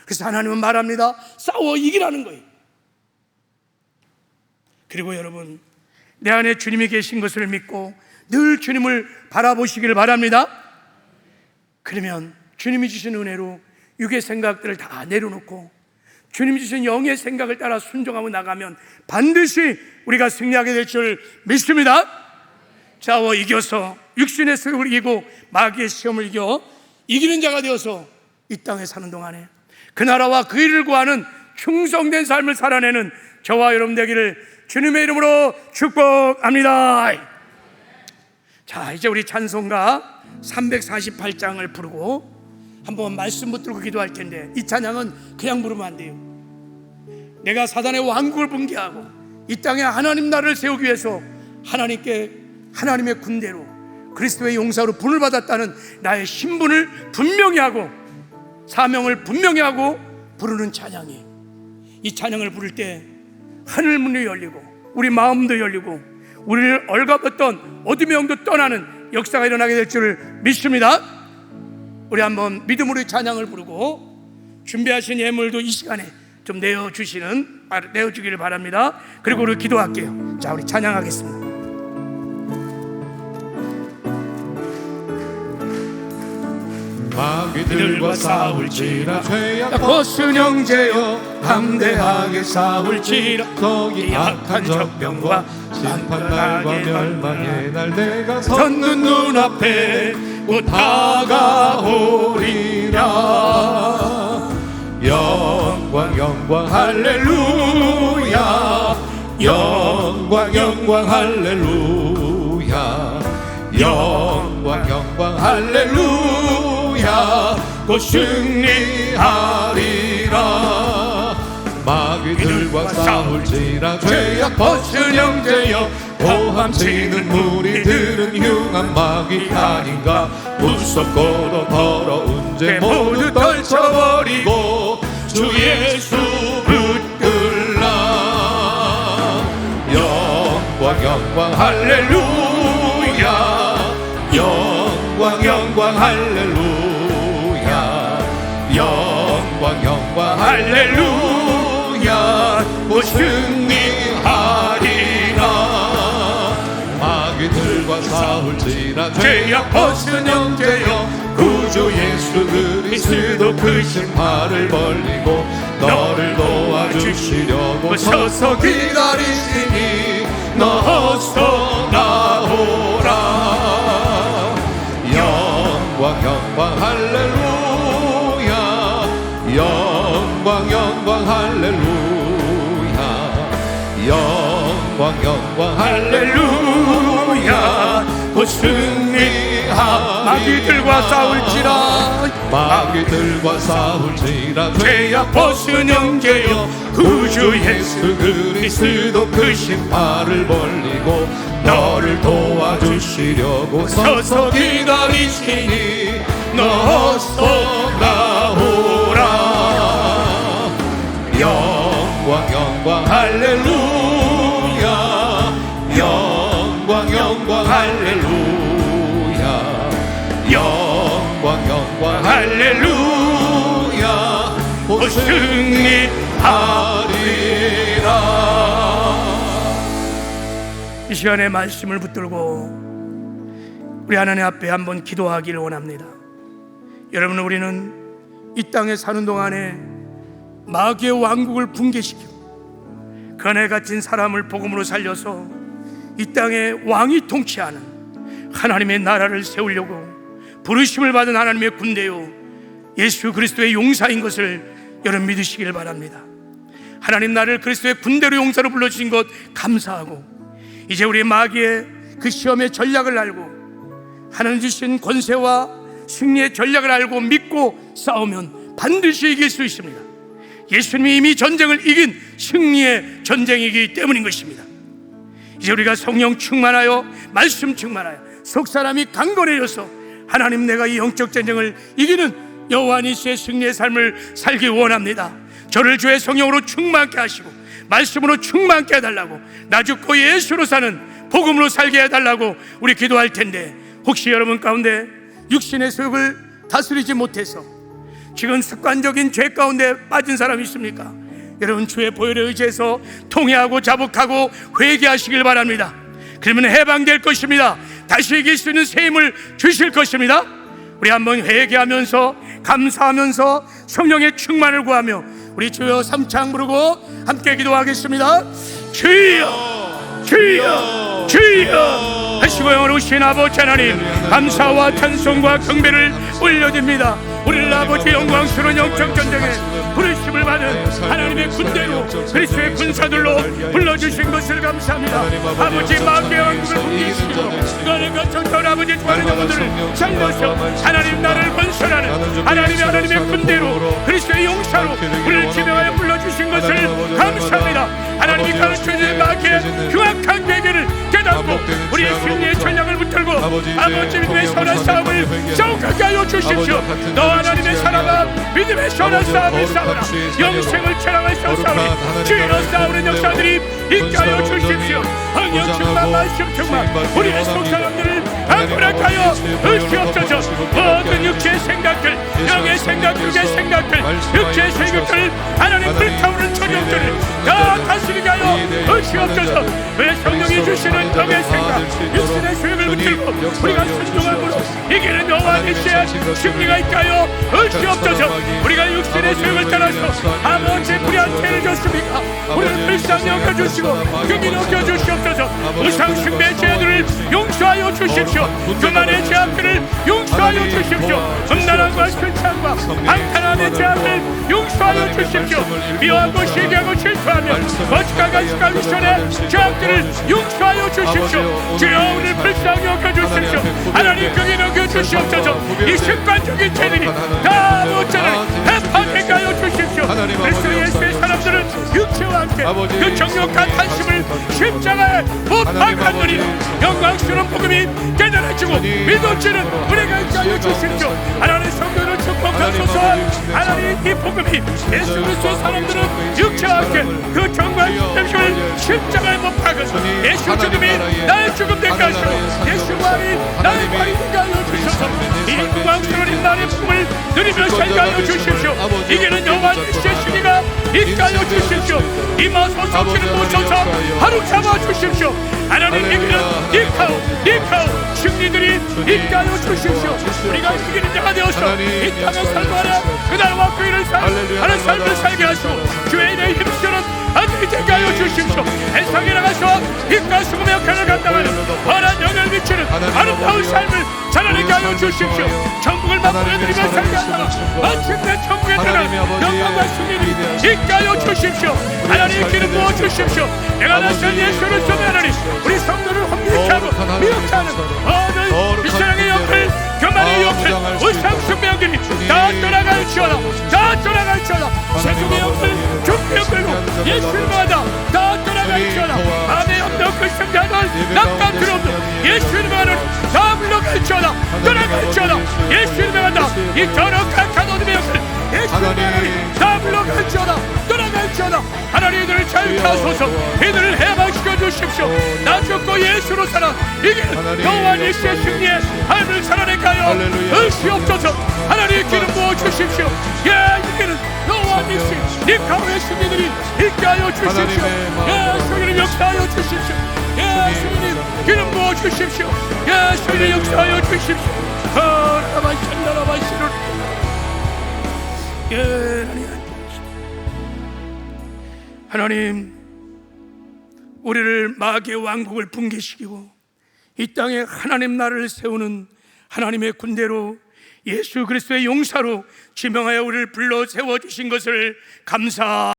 그래서 하나님은 말합니다. 싸워 이기라는 거예요. 그리고 여러분, 내 안에 주님이 계신 것을 믿고 늘 주님을 바라보시기를 바랍니다. 그러면 주님이 주신 은혜로 육의 생각들을 다 내려놓고 주님 주신 영의 생각을 따라 순종하고 나가면 반드시 우리가 승리하게 될 줄 믿습니다. 자와 이겨서 육신의 세력을 이기고 마귀의 시험을 이겨 이기는 자가 되어서 이 땅에 사는 동안에 그 나라와 그 일을 구하는 충성된 삶을 살아내는 저와 여러분 되기를 주님의 이름으로 축복합니다. 자, 이제 우리 찬송가 348장을 부르고 한번 말씀 붙들고 기도할 텐데, 이 찬양은 그냥 부르면 안 돼요. 내가 사단의 왕국을 붕괴하고 이 땅에 하나님 나라를 세우기 위해서 하나님의 군대로 그리스도의 용사로 분을 받았다는 나의 신분을 분명히 하고 사명을 분명히 하고 부르는 찬양이, 이 찬양을 부를 때 하늘 문이 열리고 우리 마음도 열리고 우리를 얽어봤던 어둠의 영도 떠나는 역사가 일어나게 될 줄 믿습니다. 우리 한번 믿음으로 찬양을 부르고 준비하신 예물도 이 시간에 좀 내어주기를 바랍니다. 그리고 우리 기도할게요. 자, 우리 찬양하겠습니다. 마귀들과 싸울지라 죄악 벗은 형제여 담대하게 싸울지라 거기 악한 적병과 심판날과 멸망의 날 내가 섰는 눈앞에 곧 다가오리라. 영광 영광 할렐루야, 영광 영광 할렐루야, 영광 영광 할렐루야, 곧 승리하리라. 마귀들과 싸울지라 죄악 벗은 형제여 고함치는 무리들은 흉한 마귀 아닌가. 무섭고도 더러운 죄 모두 떨쳐버리고 주 예수 붙들라. 영광 영광 할렐루야, 영광 영광 할렐루야, 영광 영광 할렐루야, 곧 승리하리라. 마귀들과 싸울지라 죄악 벗은 형제여 구주 예수 그리스도 크신 팔을 벌리고 너를 도와주시려고 서서 기다리시니 너 어서 나오라. 영광 영광 할렐루야, 영광 영광 할렐루야, 영광 영광 할렐루야, 곧 승리하리라. 마귀들과 싸울지라 마귀들과 싸울지라 죄악 벗은 형제여 구주 예수 그리스도 크신 팔을 벌리고 너를 도와주시려고 서서 기다리시니 너 어서 나오라. 영광 영광 할렐루야, 영광 영광 할렐루야, 영광 영광 할렐루야, 곧 승리하리라. 이 시간에 말씀을 붙들고 우리 하나님 앞에 한번 기도하기를 원합니다. 여러분, 우리는 이 땅에 사는 동안에 마귀의 왕국을 붕괴시키고 그 안에 갇힌 사람을 복음으로 살려서 이 땅에 왕이 통치하는 하나님의 나라를 세우려고 부르심을 받은 하나님의 군대요 예수 그리스도의 용사인 것을 여러분 믿으시길 바랍니다. 하나님 나를 그리스도의 군대로 용사로 불러주신 것 감사하고, 이제 우리 마귀의 그 시험의 전략을 알고 하나님 주신 권세와 승리의 전략을 알고 믿고 싸우면 반드시 이길 수 있습니다. 예수님이 이미 전쟁을 이긴 승리의 전쟁이기 때문인 것입니다. 이제 우리가 성령 충만하여 말씀 충만하여 속 사람이 강건해져서 하나님, 내가 이 영적 전쟁을 이기는 여호와니스의 승리의 삶을 살기 원합니다. 저를 주의 성령으로 충만케 하시고 말씀으로 충만케 해달라고, 나 죽고 예수로 사는 복음으로 살게 해달라고 우리 기도할 텐데, 혹시 여러분 가운데 육신의 소욕을 다스리지 못해서 지금 습관적인 죄 가운데 빠진 사람이 있습니까? 여러분, 주의 보혈에 의지해서 통회하고 자복하고 회개하시길 바랍니다. 그러면 해방될 것입니다. 다시 이길 수 있는 새 힘을 주실 것입니다. 우리 한번 회개하면서 감사하면서 성령의 충만을 구하며 우리 주여 3창 부르고 함께 기도하겠습니다. 주여 주여 주여 하시고 영원하신 아버지 하나님, 감사와 찬송과 경배를 올려드립니다. 우리를 아버지 영광스러운 영적 전쟁에 부르심을 받은 하나님의 군대로 그리스도의 군사들로 불러주신 것을 감사합니다. 아버지 마귀의 왕국을 붕괴시키고 너를 거쳤던 아버지 주하는 영혼들을 살려서 하나님 나라를 건설하는 하나님의 군대로 그리스도의 용사로 우리를 지명하여 불러주신 것을 감사합니다. 하나님이 가르쳐주신 마귀의 정확한 계계를 깨닫고 우리의 승리의 전략을 붙들고 아버지 믿음의 선한 싸움을 싸우게 하여 주십시오. 너 하나님의 사랑과 믿음의 선한 싸움을 싸우라. 영생을 체랑하여 싸우니 주의로 싸우는 역사들이 있게 하여 주십시오. 황영 충만 말씀 충만 우리의 속사람들을 강건하여 의시옵소서. 모든 육체의 생각들, 영의 생각, 육의 생각들, 육체의 생각들 하나님 불타오르는 전형들을 다 다스리게 하여 의시옵소서. 왜 성령이 주시는 영의 생각, 육신의 수욕을 붙들고 우리가 순종함으로 이기는 여호와 계시의 승리가 있게 하여 의시옵소서. 우리가 육신의 수욕을 따라서 아버지 불의한 죄를 졌습니까? 우리를 불쌍히 여겨주시고 긍휼히 여겨주시옵소서. 우상 숭배의 죄들을 용서하여 주십시오. 그만의 죄악들을 용서하여 주십시오. 음란함과 술창과 방탕함의 죄악을 용서하여 주십시오. 미워하고 시기하고 질투하며 거짓과 가식과 위선의 죄악들을 용서하여 주십시오. 주여 우리를 불쌍히 여겨주십시오. 하나님 긍휼히 여겨주시옵소서. 이 습관적인 죄들이 다 모자를 해파되게 하여 주십시오. 그리스도 예수의 사람들은 육체와 함께 그 정욕한 한심을 십자가에 못 박았느니 영광스러운 복음이 깨달아지고 믿어지는 우리가 있게 하여 주십시오. 하나님 성도를 축복하소서. 하나님 이 복음이 예수 그리스도의 사람들은 육체와 함께 그 정광 십자가를 십자가에 못 박은 예수 죽음이 나의 죽음 되게 하시고 예수 부활이 나의 부활이 되게 하여 주셔서 이 영광스러운 인간의 복음을 누리며 살게 하여 주십시오. 이제는 여호와 nis의 신이가 있게 하여 주십시오. 임하소서 기름 부으소서 하루 잡아 주십시오. 하나님 이기는 니카오 승리들이 있게 하여 주십시오. 우리가 이기는 자가 되어서 이 땅을 살고하라 그날과 그 일을 하는 삶을 살게 하시고 주의 일에 힘쓰는 아들이 되게 하여 주십시오. 세상에 나가서 빛과 수금의 역할을 감당하는 선한 영을 비추는 아름다운 삶을 살아내게 하여 주십시오. 천국을 맛보여드리며 살게 하다가 마침내 천국에 들어간 영광과 승리를 있게 하여 주십시오. 하나님 기름 부어 주십시오. 내가 나선 예수를 쏘며 하나님 우리 성도를 혼미케하고 미혹하는 모든 이스라엘의 옆을 교만의 옆을 우상 숭배형들이 다 떠나갈지어다. 다 떠나갈지어다. 세상의 옆을 죽게 옆을로 예수를 받아 다 떠나갈지어다. 마음의 염려 글썽자들 낙감 들어옵는 예수를 받아 다 물러갈지어다. 떠나갈지어다. 예수를 받아 이 더럽한 가도님의 옆을 예수를 받아 다 물러갈지어다. 떠나갈지어다. 하나님 이들을 자유케 하소서. 이들을 해방시켜 주십시오. 나 죽고 예수로 살아 이기는 여호와 nis의 승리의 삶을 살아내게 하여 의시옵소서. 하나님 기름 부어 주십시오. 예 이기는 여호와 nis의 니카오의 승리들이 있게 하여 주십시오. 예 승리를 역사하여 주십시오. 예 승리를 기름 부어 주십시오. 예 승리를 역사하여 주십시오. 나라마이시를 예 하나님 우리를 마귀의 왕국을 붕괴시키고 이 땅에 하나님 나라를 세우는 하나님의 군대로 예수 그리스도의 용사로 지명하여 우리를 불러 세워주신 것을 감사